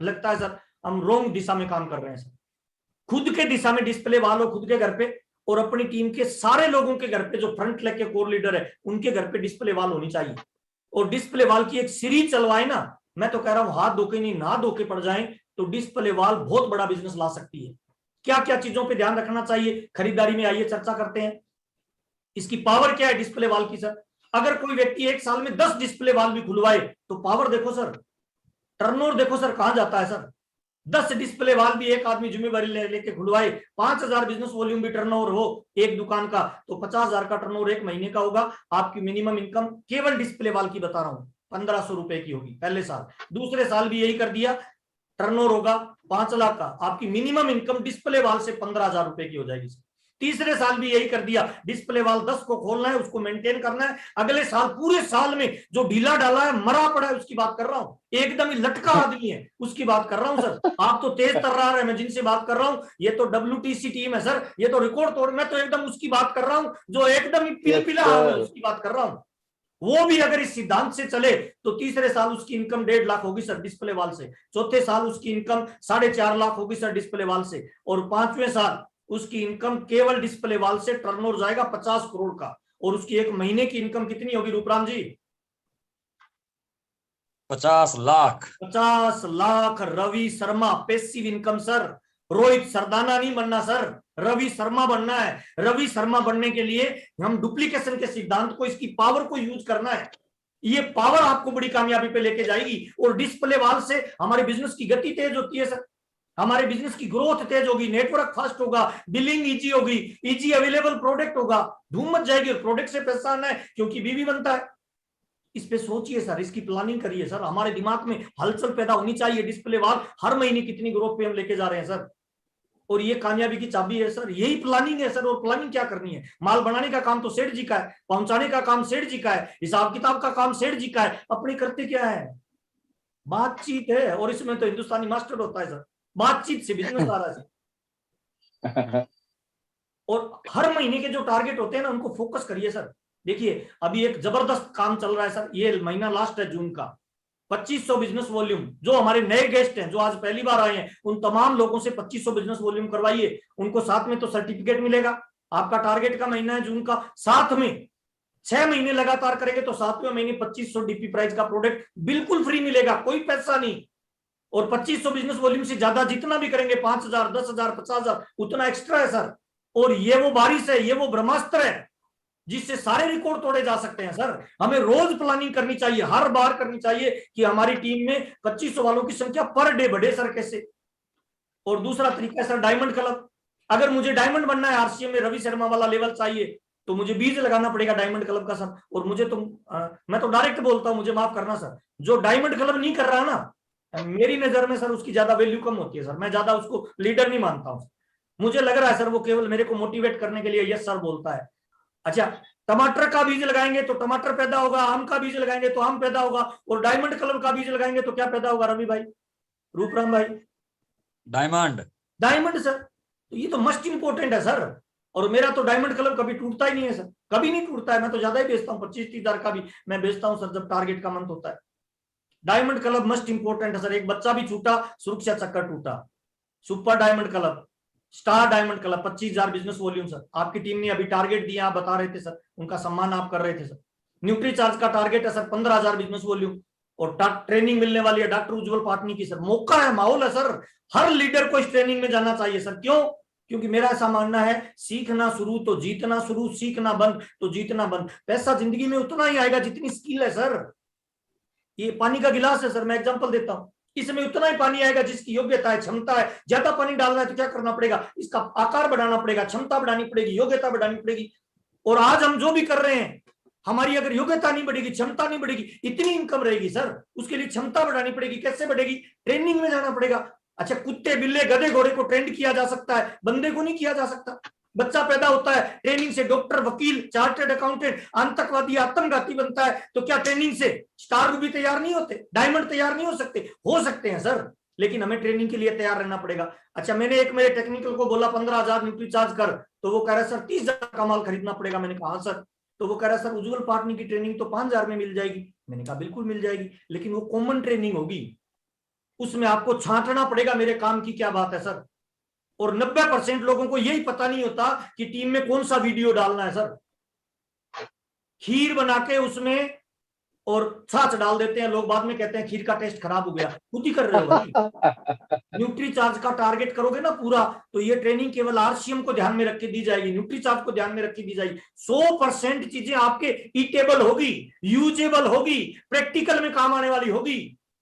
लगता है सर हम रॉन्ग दिशा में काम कर रहे हैं सर। खुद के दिशा में डिस्प्ले वॉल हो खुद के घर पे, और अपनी टीम के सारे लोगों के घर पे, जो फ्रंट लेग के कोर लीडर है उनके घर पे डिस्प्ले वॉल होनी चाहिए। और डिस्प्ले वॉल की एक सीरीज चलवाए ना, मैं तो कह रहा हूं हाथ धोके नहीं, नहा धोके पड़ जाए तो डिस्प्ले वॉल बहुत बड़ा बिजनेस ला सकती है। क्या क्या चीजों पर ध्यान रखना चाहिए खरीदारी में, आइए चर्चा करते हैं। इसकी पावर क्या है डिस्प्ले वॉल की सर? अगर कोई व्यक्ति 1 साल में 10 डिस्प्ले वॉल भी खुलवाए तो पावर देखो सर, टर्नओवर देखो सर कहां जाता है सर। 10 डिस्प्ले वॉल भी एक आदमी जिम्मेवारी लेके खुलवाए, 5,000 बिजनेस वॉल्यूम भी टर्नओवर हो एक दुकान का, तो 50,000 का टर्नओवर 1 महीने का होगा। आपकी मिनिमम इनकम केवल डिस्प्ले वॉल की बता रहा हूं 1,500 रुपए की होगी पहले साल। दूसरे साल भी यही कर दिया, टर्नओवर होगा 5 लाख का, आपकी मिनिमम इनकम डिस्प्ले वॉल से 15,000 रुपए की हो जाएगी। तीसरे साल भी यही कर दिया, डिस्प्ले वॉल 10 को खोलना है, उसको मेंटेन करना है। अगले साल पूरे साल में जो ढीला डाला है, मरा पड़ा है, उसकी बात कर रहा हूं। एकदम ही लटका आदमी है उसकी बात कर रहा हूं सर। आप तो तेज तर्रार है, मैं जिनसे बात कर रहा हूं ये तो WTC टीम है सर, ये तो रिकॉर्ड तोड़। मैं तो एकदम उसकी बात कर रहा हूं जो एकदम ही पिलपिला है, उसकी बात कर रहा हूं। वो भी अगर इस सिद्धांत से चले तो तीसरे साल उसकी इनकम 1.5 लाख होगी सर डिस्प्ले वॉल से। चौथे साल उसकी इनकम 4.5 लाख होगी सर डिस्प्ले वॉल से। और 5वें साल उसकी इनकम केवल डिस्प्ले वॉल से टर्नओवर जाएगा 50 करोड़ का। और उसकी 1 महीने की इनकम कितनी होगी Rupram ji? 50 lakh. 50 lakh. Ravi Sharma passive income sir. Rohit Sardana नहीं बनना सर, रवि शर्मा बनना है। रवि शर्मा बनने के लिए हम डुप्लीकेशन के सिद्धांत को, इसकी पावर को यूज करना है। ये पावर आपको बड़ी कामयाबी पे लेके जाएगी। और डिस्प्ले वॉल से हमारे बिजनेस की गति तेज होती है सर, हमारे बिजनेस की ग्रोथ तेज होगी, नेटवर्क फास्ट होगा, बिलिंग इजी होगी, इजी अवेलेबल प्रोडक्ट होगा, धूम मच जाएगी। प्रोडक्ट से पैसा आना है क्योंकि बीवी बनता है। इस पे सोचिए सर, इसकी प्लानिंग करिए सर। हमारे दिमाग में हलचल पैदा होनी चाहिए। डिस्प्ले वॉल हर महीने कितनी ग्रोथ पे हम लेके जा रहे हैं सर, और ये कामयाबी की चाबी है सर, यही प्लानिंग है सर। और प्लानिंग क्या करनी है? माल बनाने का काम तो सेठ जी का है, पहुंचाने का काम सेठ जी का है, हिसाब किताब का काम सेठ जी का है। अपनी करते क्या है? बातचीत है। और इसमें तो हिंदुस्तानी मास्टर होता है सर, बातचीत से बिजनेस आ रहा है। और हर महीने के जो टारगेट होते हैं ना, उनको फोकस करिए सर। देखिए अभी एक जबरदस्त काम चल रहा है सर, ये महीना लास्ट है जून का, 2500 बिजनेस वॉल्यूम। जो हमारे नए गेस्ट हैं, जो आज पहली बार आए हैं, उन तमाम लोगों से 2500 बिजनेस वॉल्यूम करवाइए। उनको साथ में तो सर्टिफिकेट मिलेगा। आपका टारगेट का महीना है जून का, साथ में 6 महीने लगातार करेंगे तो 7वें महीने 2500 डीपी प्राइस का प्रोडक्ट बिल्कुल फ्री मिलेगा, कोई पैसा नहीं। और 2500 बिजनेस वॉल्यूम से ज्यादा जितना भी करेंगे, 5,000, 10,000, 50,000, उतना एक्स्ट्रा है सर। और ये वो बारिश है, ये वो ब्रह्मास्त्र है जिससे सारे रिकॉर्ड तोड़े जा सकते हैं सर। हमें रोज प्लानिंग करनी चाहिए, हर बार करनी चाहिए कि हमारी टीम में 2500 वालों की संख्या पर डे बढ़े सर, कैसे। और दूसरा तरीका है सर डायमंड क्लब। अगर मुझे डायमंड बनना है, आरसीएम में रवि शर्मा वाला लेवल चाहिए, तो मुझे बीज लगाना पड़ेगा डायमंड क्लब का सर। और मुझे तो मैं तो डायरेक्ट बोलता हूं, मुझे माफ करना सर, जो डायमंड क्लब नहीं कर रहा ना, मेरी नजर में सर उसकी ज्यादा वैल्यू कम होती है सर। मैं ज्यादा उसको लीडर नहीं मानता हूं। मुझे लग रहा है सर वो केवल मेरे को मोटिवेट करने के लिए यस सर बोलता है। अच्छा, टमाटर का बीज लगाएंगे तो टमाटर पैदा होगा, आम का बीज लगाएंगे तो आम पैदा होगा, और डायमंड क्लब का बीज लगाएंगे तो क्या पैदा होगा रवि भाई, रूपराम भाई? डायमंड। Diamond sir. तो ये तो मस्ट इंपोर्टेंट है सर। और मेरा तो डायमंड क्लब कभी टूटता ही नहीं है सर, कभी नहीं टूटता है। मैं तो ज्यादा ही बेचता हूँ, 25-30 हजार का भी मैं बेचता हूँ सर, जब टारगेट का मंथ होता है। डायमंड क्लब मस्ट इंपोर्टेंट है सर। एक बच्चा भी छूटा, सुरक्षा चक्कर टूटा। Super diamond club, star diamond club, 25,000 business volume sir. आपकी टीम ने अभी टारगेट दिया, आप बता रहे थे सर, उनका सम्मान आप कर रहे थे सर। न्यूट्री चार्ज का टारगेट है सर 15,000 बिजनेस वॉल्यूम, और ट्रेनिंग मिलने वाली है डॉक्टर उज्जवल पाटनी की सर। मौका है, माहौल है सर, हर लीडर को इस ट्रेनिंग में जाना चाहिए सर। क्यों? क्योंकि मेरा ऐसा मानना है, सीखना शुरू तो जीतना शुरू, सीखना बंद तो जीतना बंद। पैसा जिंदगी में उतना ही आएगा जितनी स्किल है सर। ये पानी का गिलास है सर, मैं एग्जांपल देता हूं, इसमें उतना ही पानी आएगा जिसकी योग्यता है, क्षमता है। ज्यादा पानी डालना है तो क्या करना पड़ेगा, इसका आकार बढ़ाना पड़ेगा, क्षमता बढ़ानी पड़ेगी, योग्यता बढ़ानी पड़ेगी। और आज हम जो भी कर रहे हैं, हमारी अगर योग्यता नहीं बढ़ेगी, क्षमता नहीं बढ़ेगी, इतनी इनकम रहेगी सर, उसके लिए क्षमता बढ़ानी पड़ेगी। कैसे बढ़ेगी? ट्रेनिंग में जाना पड़ेगा। अच्छा, कुत्ते बिल्ले गधे घोड़े को ट्रेंड किया जा सकता है, बंदे को नहीं किया जा सकता। बच्चा पैदा होता है, ट्रेनिंग से डॉक्टर, वकील, चार्टर्ड अकाउंटेंट, आतंकवादी, आत्मघाती बनता है। तो क्या ट्रेनिंग से स्टार भी तैयार नहीं होते, डायमंड तैयार नहीं हो सकते? हो सकते हैं सर, लेकिन हमें ट्रेनिंग के लिए तैयार रहना पड़ेगा। अच्छा, मैंने एक मेरे टेक्निकल को बोला 15,000 न्यूट्री चार्ज कर, तो वो कह रहा है सर 30,000 का माल खरीदना पड़ेगा। मैंने कहा हाँ सर। तो वो कह रहा है सर उज्जवल पाटनी की ट्रेनिंग तो 5,000 में मिल जाएगी। मैंने कहा बिल्कुल मिल जाएगी, लेकिन वो कॉमन ट्रेनिंग होगी, उसमें आपको छांटना पड़ेगा मेरे काम की क्या बात है सर। और 90% लोगों को यही पता नहीं होता कि टीम में कौन सा वीडियो डालना है सर। खीर बना के उसमें और छाछ डाल देते हैं लोग, बाद में कहते हैं खीर का टेस्ट खराब हो गया। खुद ही कर रहे हो भाई। न्यूट्री चार्ज का टारगेट करोगे ना पूरा, तो ये ट्रेनिंग केवल आरसीएम को ध्यान में रख के दी जाएगी, न्यूट्री चार्ज को ध्यान में रख के दी जाएगी। 100% चीजें आपके ईटेबल होगी, यूजेबल होगी, प्रैक्टिकल में काम आने वाली होगी।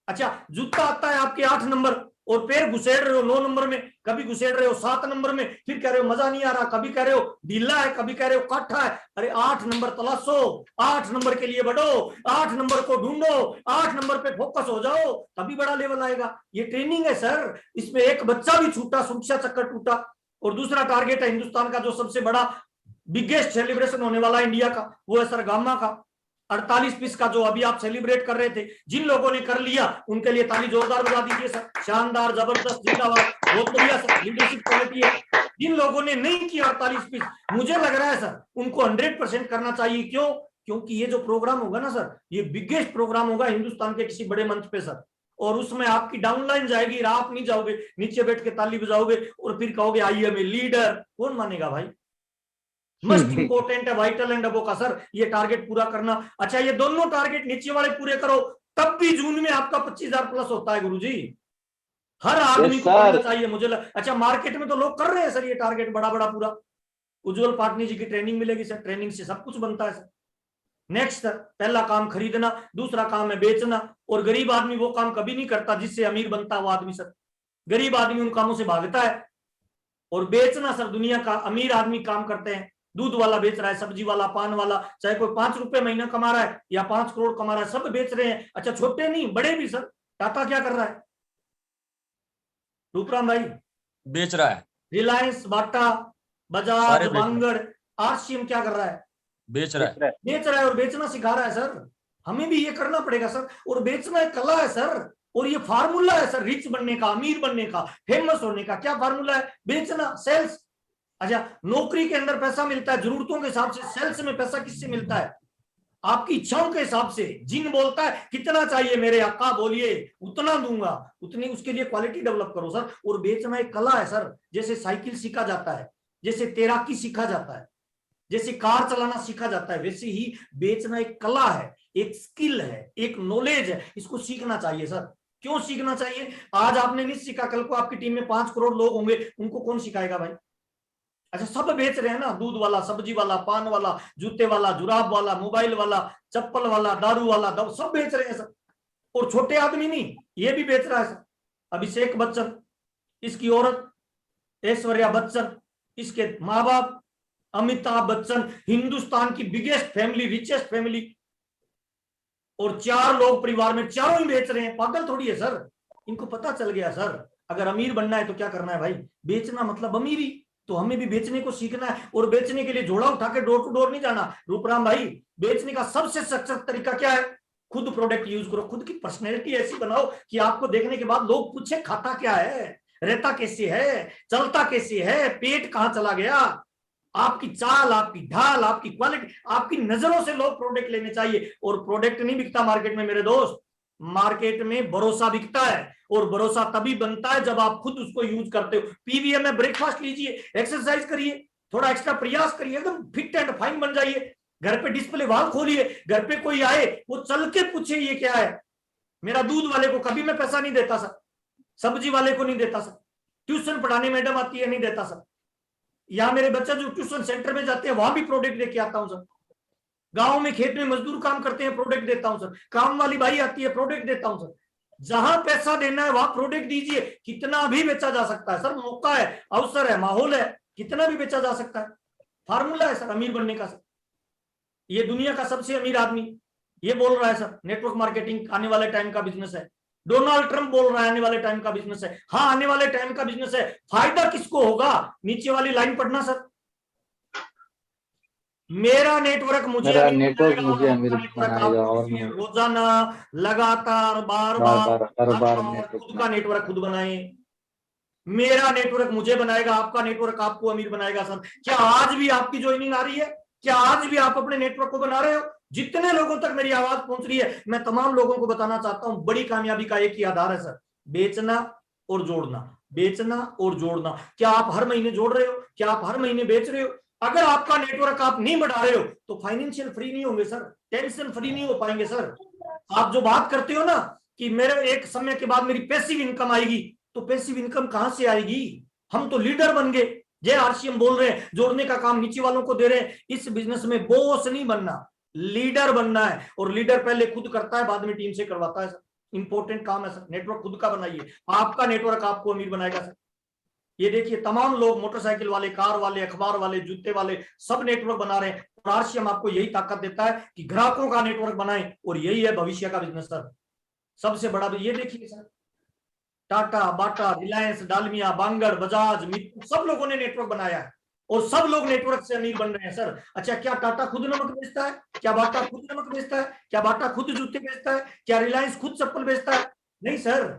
अच्छा, जूता आता है आपके 8 नंबर और पैर घुसेड़ रहे हो 9 नंबर में, कभी घुसेड़ रहे हो 7 नंबर में, फिर कह रहे हो मजा नहीं आ रहा, कभी कह रहे हो ढीला है, कभी कह रहे हो काठा है। अरे 8 नंबर तलाशो, 8 नंबर के लिए बढ़ो, 8 नंबर को ढूंढो, 8 नंबर पे फोकस हो जाओ, तभी बड़ा लेवल आएगा। ये ट्रेनिंग है सर, इसमें एक बच्चा भी छूटा, सुरक्षा चक्कर टूटा। और दूसरा टारगेट है हिंदुस्तान का जो सबसे बड़ा बिगेस्ट सेलिब्रेशन होने वाला इंडिया का, वो है सर गामा का 48 पीस का, जो अभी आप सेलिब्रेट कर रहे थे। जिन लोगों ने कर लिया उनके लिए ताली जोरदार बजा दीजिए सर। शानदार, जबरदस्त, जिंदाबाद, बहुत बढ़िया सर, लीडरशिप क्वालिटी है। जिन लोगों ने नहीं किया 48 पीस, मुझे लग रहा है सर उनको 100% करना चाहिए। क्यों? क्योंकि ये जो प्रोग्राम होगा ना सर, ये बिगेस्ट प्रोग्राम होगा हिंदुस्तान के किसी बड़े मंच पे सर। और उसमें आपकी डाउनलाइन जाएगी, आप नहीं जाओगे, नीचे बैठ के ताली बजाओगे और फिर कहोगे आई एम ए लीडर। कौन मानेगा भाई? मस्ट इंपोर्टेंट है वाइटल एंड अबो का सर ये टारगेट पूरा करना। अच्छा, ये दोनों टारगेट नीचे वाले पूरे करो, तब भी जून में आपका 25,000 प्लस होता है गुरुजी। हर आदमी को करना चाहिए मुझे अच्छा, मार्केट में तो लोग कर रहे हैं सर ये टारगेट बड़ा बड़ा पूरा। उज्जवल पाटनी जी की ट्रेनिंग मिलेगी सर, ट्रेनिंग से सब कुछ बनता है सर। नेक्स्ट सर, पहला काम खरीदना, दूसरा काम है बेचना। और गरीब आदमी वो काम कभी नहीं करता जिससे अमीर बनता वो आदमी सर। गरीब आदमी उन कामों से भागता है। और बेचना सर, दुनिया का अमीर आदमी काम करते हैं। दूध वाला बेच रहा है, सब्जी वाला, पान वाला, चाहे कोई 5 रुपए महीना कमा रहा है या 5 करोड़ कमा रहा है, सब बेच रहे हैं। अच्छा, छोटे नहीं बड़े भी सर। टाटा क्या कर रहा है? रूपराम भाई बेच रहा है। रिलायंस, बाटा, बजाज, बांगड़, आरसीएम क्या कर रहा है? बेच रहा है और बेचना सिखा रहा है सर। हमें भी ये करना पड़ेगा सर। और बेचना एक कला है सर, और ये फार्मूला है सर रिच बनने का, अमीर बनने का, फेमस होने का। क्या फार्मूला है? बेचना, सेल्स। अच्छा, नौकरी के अंदर पैसा मिलता है जरूरतों के हिसाब से, सेल्स में पैसा किससे मिलता है? आपकी इच्छाओं के हिसाब से। जिन बोलता है कितना चाहिए मेरे आका, बोलिए उतना दूंगा, उतनी उसके लिए क्वालिटी डेवलप करो सर। और बेचना एक कला है सर, जैसे साइकिल सीखा जाता है, जैसे तैराकी सीखा जाता है, जैसे कार चलाना सीखा जाता है, वैसे ही बेचना एक कला है, एक स्किल है, एक नॉलेज है। इसको सीखना चाहिए सर। क्यों सीखना चाहिए? आज आपने नहीं सीखा, कल को आपकी टीम में 5 करोड़ लोग होंगे, उनको कौन सिखाएगा भाई? अच्छा, सब बेच रहे हैं ना, दूध वाला, सब्जी वाला, पान वाला, जूते वाला, जुराब वाला, मोबाइल वाला, चप्पल वाला, दारू वाला, सब बेच रहे हैं सर। और छोटे आदमी नहीं, ये भी बेच रहा है सर। अभिषेक बच्चन, इसकी औरत ऐश्वर्या बच्चन, इसके माँ बाप अमिताभ बच्चन, हिंदुस्तान की बिगेस्ट फैमिली, रिचेस्ट फैमिली, और 4 लोग परिवार में, चारों ही बेच रहे हैं। पागल थोड़ी है सर, इनको पता चल गया सर अगर अमीर बनना है तो क्या करना है भाई? बेचना मतलब अमीरी। तो हमें भी बेचने को सीखना है, और बेचने के लिए झोला उठा के डोर टू डोर नहीं जाना। रूपराम भाई, बेचने का सबसे सशक्त तरीका क्या है? खुद प्रोडक्ट यूज करो, खुद की पर्सनैलिटी ऐसी बनाओ कि आपको देखने के बाद लोग पूछे खाता क्या है, रहता कैसे है, चलता कैसे है, पेट कहां चला गया। आपकी चाल, आपकी ढाल, आपकी क्वालिटी, आपकी नजरों से लोग प्रोडक्ट लेने चाहिए। और प्रोडक्ट नहीं बिकता मार्केट में मेरे दोस्त, मार्केट में भरोसा बिकता है, और भरोसा तभी बनता है जब आप खुद उसको यूज करते हो। पीवीएम में ब्रेकफास्ट लीजिए, एक्सरसाइज करिए, थोड़ा एक्स्ट्रा प्रयास करिए, एकदम फिट एंड फाइन बन जाइए। घर पे डिस्प्ले वॉल खोलिए, घर पे कोई आए वो चल के पूछे ये क्या है। मेरा दूध वाले को कभी मैं पैसा नहीं देता सर, सब्जी वाले को नहीं देता सर, ट्यूशन पढ़ाने मैडम आती है नहीं देता सर, यहाँ मेरे बच्चे जो ट्यूशन सेंटर में जाते हैं वहां भी प्रोडक्ट लेके आता हूं सर, गांव में खेत में मजदूर काम करते हैं प्रोडक्ट देता हूं सर, काम वाली भाई आती है प्रोडक्ट देता हूं सर। जहां पैसा देना है वहां प्रोडक्ट दीजिए, कितना भी बेचा जा सकता है सर, मौका है, अवसर है, माहौल है, कितना भी बेचा जा सकता है। फार्मूला है सर अमीर बनने का सर। ये दुनिया का सबसे अमीर आदमी ये बोल रहा है सर नेटवर्क मार्केटिंग आने वाले टाइम का बिजनेस है। डोनाल्ड ट्रंप बोल रहा है आने वाले टाइम का बिजनेस है। हाँ आने वाले टाइम का बिजनेस है। फायदा किसको होगा? नीचे वाली लाइन पढ़ना सर, मेरा नेटवर्क मुझे अमीर बनाएगा और रोजाना लगातार बार बार खुद का नेटवर्क खुद बनाए। मेरा नेटवर्क मुझे बनाएगा, आपका नेटवर्क आपको अमीर बनाएगा सर। क्या आज भी आपकी ज्वाइनिंग आ रही है? क्या आज भी आप अपने नेटवर्क को बना रहे हो? जितने लोगों तक मेरी आवाज पहुंच रही है मैं तमाम लोगों को बताना चाहता हूं, बड़ी कामयाबी का एक ही आधार है सर, बेचना और जोड़ना, बेचना और जोड़ना। क्या आप हर महीने जोड़ रहे हो? क्या आप हर महीने बेच रहे हो? अगर आपका नेटवर्क आप नहीं बढ़ा रहे हो तो फाइनेंशियल फ्री नहीं होंगे सर, टेंशन फ्री नहीं हो पाएंगे सर। आप जो बात करते हो ना कि मेरे एक समय के बाद मेरी पैसिव इनकम आएगी, तो पैसिव इनकम कहां से आएगी? हम तो लीडर बन गए। जय आरसीएम बोल रहे हैं, जोड़ने का काम नीचे वालों को दे रहे हैं। इस बिजनेस में बॉस नहीं बनना, लीडर बनना है, और लीडर पहले खुद करता है बाद में टीम से करवाता है सर। इंपॉर्टेंट काम है सर, नेटवर्क खुद का बनाइए, आपका नेटवर्क आपको अमीर बनाएगा सर। ये देखिए तमाम लोग मोटरसाइकिल वाले, कार वाले, अखबार वाले, जूते वाले, सब नेटवर्क बना रहे हैं। और आरसीएम आपको यही ताकत देता है कि ग्राहकों का नेटवर्क बनाएं, और यही है भविष्य का बिजनेस सर। सबसे बड़ा ये देखिए सर, टाटा, बाटा, रिलायंस, डालमिया, बांगड़, बजाज, मित्तल, सब लोगों ने नेटवर्क बनाया है और सब लोग नेटवर्क से अमीर बन रहे हैं सर। अच्छा क्या टाटा खुद नमक बेचता है? क्या बाटा खुद नमक बेचता है? क्या बाटा खुद जूते बेचता है? क्या रिलायंस खुद चप्पल बेचता है? नहीं सर,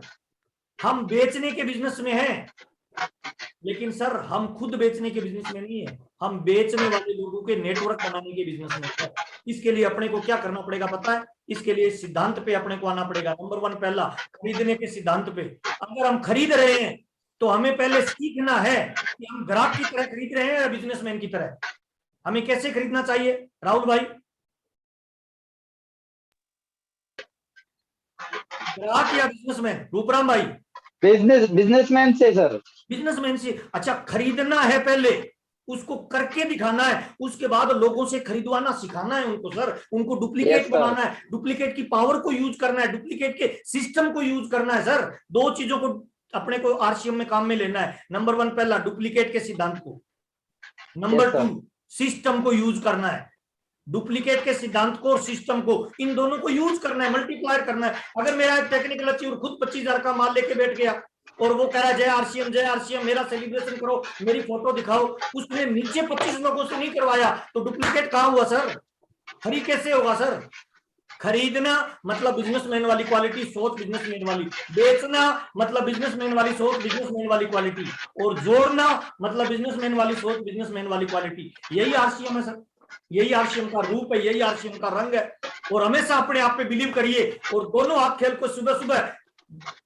हम बेचने के बिजनेस में हैं, लेकिन सर हम खुद बेचने के बिजनेस में नहीं है, हम बेचने वाले लोगों के नेटवर्क बनाने के बिजनेस में है। इसके लिए अपने को क्या करना पड़ेगा पता है? इसके लिए सिद्धांत पे अपने को आना पड़ेगा। नंबर 1 पहला, खरीदने के सिद्धांत पे। अगर हम खरीद रहे हैं तो हमें पहले सीखना है कि हम ग्राहक की तरह खरीद रहे हैं या बिजनेसमैन की तरह। हमें कैसे खरीदना चाहिए राहुल भाई? ग्राहक या बिजनेसमैन? रूपराम भाई? बिजनेसमैन से सर, बिजनेसमैन से। अच्छा खरीदना है पहले, उसको करके दिखाना है, उसके बाद लोगों से खरीदवाना सिखाना है उनको सर, उनको डुप्लीकेट बनाना है, डुप्लीकेट की पावर को यूज करना है, डुप्लीकेट के सिस्टम को यूज करना है सर। 2 चीजों को अपने को आरसीएम में काम में लेना है। नंबर 1 पहला डुप्लीकेट के सिद्धांत को, नंबर 2 सिस्टम को यूज करना है। डुप्लीकेट के सिद्धांत को और सिस्टम को, इन दोनों को यूज करना है, मल्टीप्लायर करना है। अगर मेरा एक टेक्निकल अचीवर खुद 25,000 का माल लेके बैठ गया और वो कह रहा है जय आरसीएम मेरा सेलिब्रेशन करो, मेरी फोटो दिखाओ, उसने नीचे 25 लोगों से नहीं करवाया, तो डुप्लीकेट कहां हुआ सर? खरी कैसे होगा सर? खरीदना मतलब बिजनेसमैन वाली क्वालिटी, सोच बिजनेसमैन वाली। बेचना मतलब बिजनेसमैन वाली सोच, बिजनेसमैन वाली क्वालिटी। और जोड़ना मतलब बिजनेसमैन वाली सोच, बिजनेसमैन वाली क्वालिटी। यही आरसीएम है सर, यही आरसीएम का रूप है, यही आरसीएम का रंग है। और हमेशा अपने आप पे बिलीव करिए और दोनों हाथ खेल को सुबह सुबह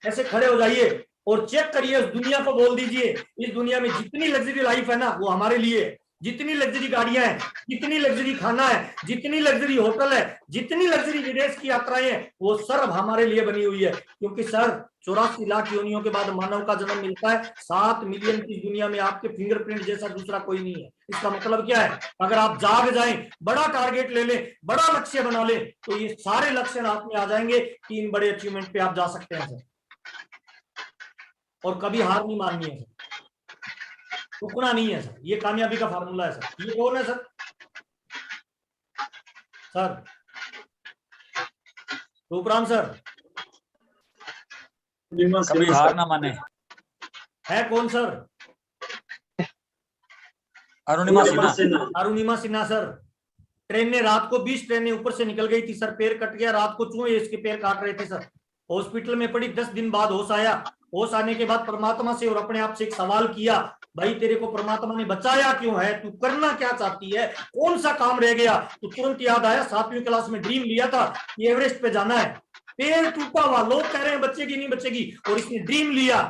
ऐसे खड़े हो जाइए और चेक करिए, उस दुनिया को बोल दीजिए इस दुनिया में जितनी लग्जरी लाइफ है ना वो हमारे लिए है। जितनी लग्जरी गाड़ियां हैं, जितनी लग्जरी खाना है, जितनी लग्जरी होटल है, जितनी लग्जरी विदेश की यात्राएं हैं, वो सब हमारे लिए बनी हुई है। क्योंकि सर 84 लाख योनियों के बाद मानव का जन्म मिलता है। 7 मिलियन की दुनिया में आपके फिंगरप्रिंट जैसा दूसरा कोई नहीं है। इसका मतलब क्या है? अगर आप जाग जाएं, बड़ा टारगेट ले लें, बड़ा लक्ष्य बना लें, तो ये सारे लक्ष्य हाथ में आ जाएंगे कि इन बड़े अचीवमेंट पे आप जा सकते हैं सर। और कभी हार नहीं माननी है सर, रुकना नहीं है सर, ये कामयाबी का फार्मूला है सर। ये कौन है सर? सर रूपराम सर, कभी हार ना माने। है कौन sir? Arunima Sinha. Arunima Sinha sir. Train ने रात को 20 ट्रेनें ऊपर से निकल गई थी सर, पैर कट गया, रात को चूहे इसके पैर काट रहे थे सर। हॉस्पिटल में पड़ी, 10 दिन बाद होश आया। होश आने के बाद परमात्मा से और अपने आप से एक सवाल किया, भाई तेरे को परमात्मा ने बचाया क्यों है? तू करना क्या चाहती है? कौन सा काम रह गया? तो तुरंत याद आया 7वीं क्लास में ड्रीम लिया था कि एवरेस्ट पे जाना है। पैर टूटा हुआ, लोग कह रहे हैं बच्चेगी नहीं बच्चेगी, और इसने ड्रीम लिया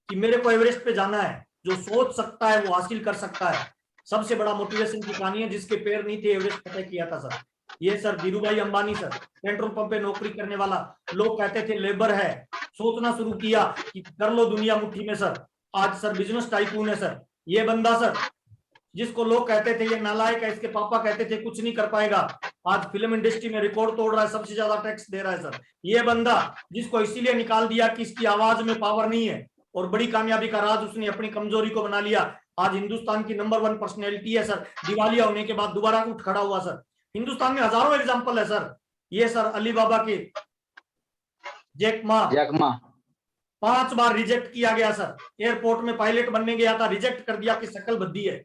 कि मेरे को एवरेस्ट पे जाना है। जो सोच सकता है वो हासिल कर सकता है। सबसे बड़ा मोटिवेशन की कहानी है, जिसके पैर नहीं थे एवरेस्ट फतेह किया था सर। ये सर धीरू भाई अंबानी सर, पेट्रोल पंप पे नौकरी करने वाला, लोग कहते थे लेबर है, सोचना शुरू किया कि कर लो दुनिया मुट्ठी में सर। आज सर बिजनेस टाइकून है सर। ये बंदा सर, जिसको लोग कहते थे ये नालायक है, इसके पापा कहते थे कुछ नहीं कर पाएगा, आज फिल्म इंडस्ट्री में रिकॉर्ड तोड़ रहा है, सबसे ज्यादा टैक्स दे रहा है सर। ये बंदा जिसको इसीलिए निकाल दिया कि इसकी आवाज में पावर नहीं है, और बड़ी कामयाबी का राज उसने अपनी कमजोरी को बना लिया। आज हिंदुस्तान की नंबर 1 पर्सनैलिटी है सर। दिवालिया होने के बाद दोबारा उठ खड़ा हुआ सर। हिंदुस्तान में हजारों एग्जाम्पल है सर। ये सर अली बाबा के जैक मा 5 बार रिजेक्ट किया गया सर। एयरपोर्ट में पायलट बनने गया था, रिजेक्ट कर दिया कि शक्ल भद्दी है।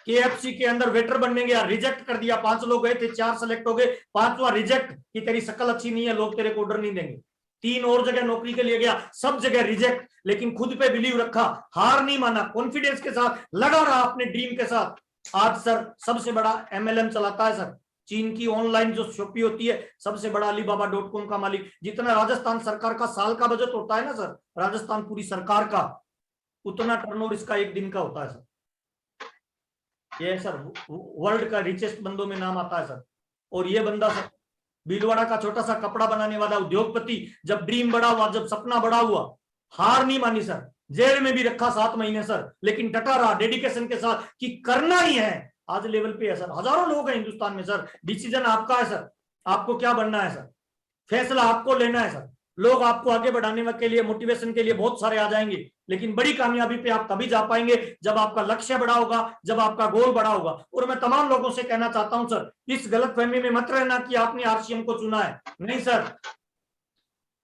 KFC के अंदर वेटर बनने गया, रिजेक्ट कर दिया। 5 लोग गए थे, 4 सेलेक्ट हो गए, 5वां रिजेक्ट कि तेरी शक्ल अच्छी नहीं है, लोग तेरे को ऑर्डर नहीं देंगे। 3 और जगह नौकरी के लिए गया, सब जगह रिजेक्ट, लेकिन खुद पे बिलीव रखा, हार नहीं माना, कॉन्फिडेंस के साथ लगा रहा अपने ड्रीम के साथ। आज सर सबसे बड़ा MLM चलाता है सर। चीन की ऑनलाइन जो शॉपिंग होती है, सबसे बड़ा alibaba.com का मालिक। जितना राजस्थान सरकार का साल का बजट होता है ना सर, राजस्थान पूरी सरकार का, उतना टर्नओवर इसका एक दिन का होता है सर। ये सर वर्ल्ड का रिचेस्ट बंदों में नाम आता है सर। और ये बंदा सर भीलवाड़ा का छोटा सा कपड़ा बनाने वाला उद्योगपति, जब ड्रीम बड़ा हुआ, जब सपना बड़ा हुआ, हार नहीं मानी सर। जेल में भी रखा 7 महीने सर, लेकिन डटा रहा डेडिकेशन के साथ कि करना ही है। आज लेवल पे है सर। हजारों लोग हैं हिंदुस्तान में सर। डिसीजन आपका है सर, आपको क्या बनना है सर, फैसला आपको लेना है सर। लोग आपको आगे बढ़ाने के लिए, मोटिवेशन के लिए बहुत सारे आ जाएंगे, लेकिन बड़ी कामयाबी पे आप तभी जा पाएंगे जब आपका लक्ष्य बड़ा होगा, जब आपका गोल बड़ा होगा। और मैं तमाम लोगों से कहना चाहता हूं सर, इस गलतफहमी में मत रहना कि आपने RCM को चुना है। नहीं सर,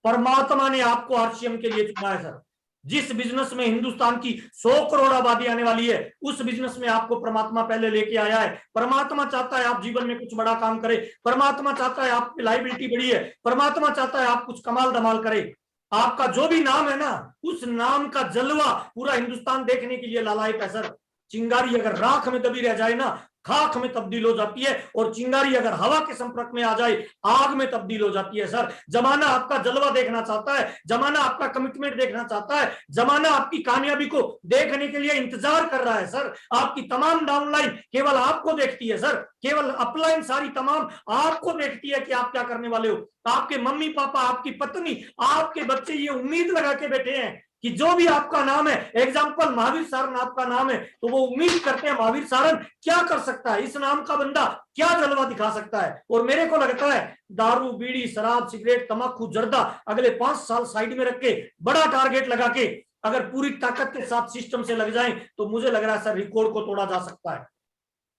परमात्मा ने आपको RCM के लिए चुना है सर। जिस बिजनेस में हिंदुस्तान की 100 करोड़ आबादी आने वाली है, उस बिजनेस में आपको परमात्मा पहले लेके आया है। परमात्मा चाहता है आप जीवन में कुछ बड़ा काम करें। परमात्मा चाहता है आपकी लायबिलिटी बड़ी है। परमात्मा चाहता है आप कुछ कमाल धमाल करें। आपका जो भी नाम है ना, उस नाम का जलवा पूरा हिंदुस्तान देखने के लिए लालायक है सर। चिंगारी अगर राख में दबी रह जाए ना, खाक में तब्दील हो जाती है, और चिंगारी अगर हवा के संपर्क में आ जाए, आग में तब्दील हो जाती है सर। जमाना आपका जलवा देखना चाहता है, जमाना आपका कमिटमेंट देखना चाहता है, जमाना आपकी कामयाबी को देखने के लिए इंतजार कर रहा है सर। आपकी तमाम डाउनलाइन केवल आपको देखती है सर, केवल अपलाइन सारी तमाम आपको देखती है कि आप क्या करने वाले हो। आपके मम्मी पापा, आपकी पत्नी, आपके बच्चे ये उम्मीद लगा के बैठे हैं कि जो भी आपका नाम है, एग्जाम्पल महावीर सारन आपका नाम है, तो वो उम्मीद करते हैं महावीर सारन क्या कर सकता है, इस नाम का बंदा क्या जलवा दिखा सकता है। और मेरे को लगता है दारू, बीड़ी, शराब, सिगरेट, तंबाकू, जर्दा अगले 5 साल साइड में रख के बड़ा टारगेट लगा के अगर पूरी ताकत के साथ सिस्टम से लग जाएं, तो मुझे लग रहा है सर रिकॉर्ड को तोड़ा जा सकता है,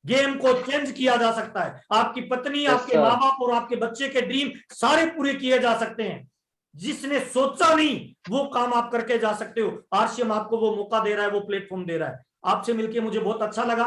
गेम को चेंज किया जा सकता है। आपकी पत्नी, आपके माँ बाप और आपके बच्चे के ड्रीम सारे पूरे किए जा सकते हैं। जिसने सोचा नहीं वो काम आप करके जा सकते हो। RCM आपको वो मौका दे रहा है, वो प्लेटफॉर्म दे रहा है। आपसे मिलकर मुझे बहुत अच्छा लगा।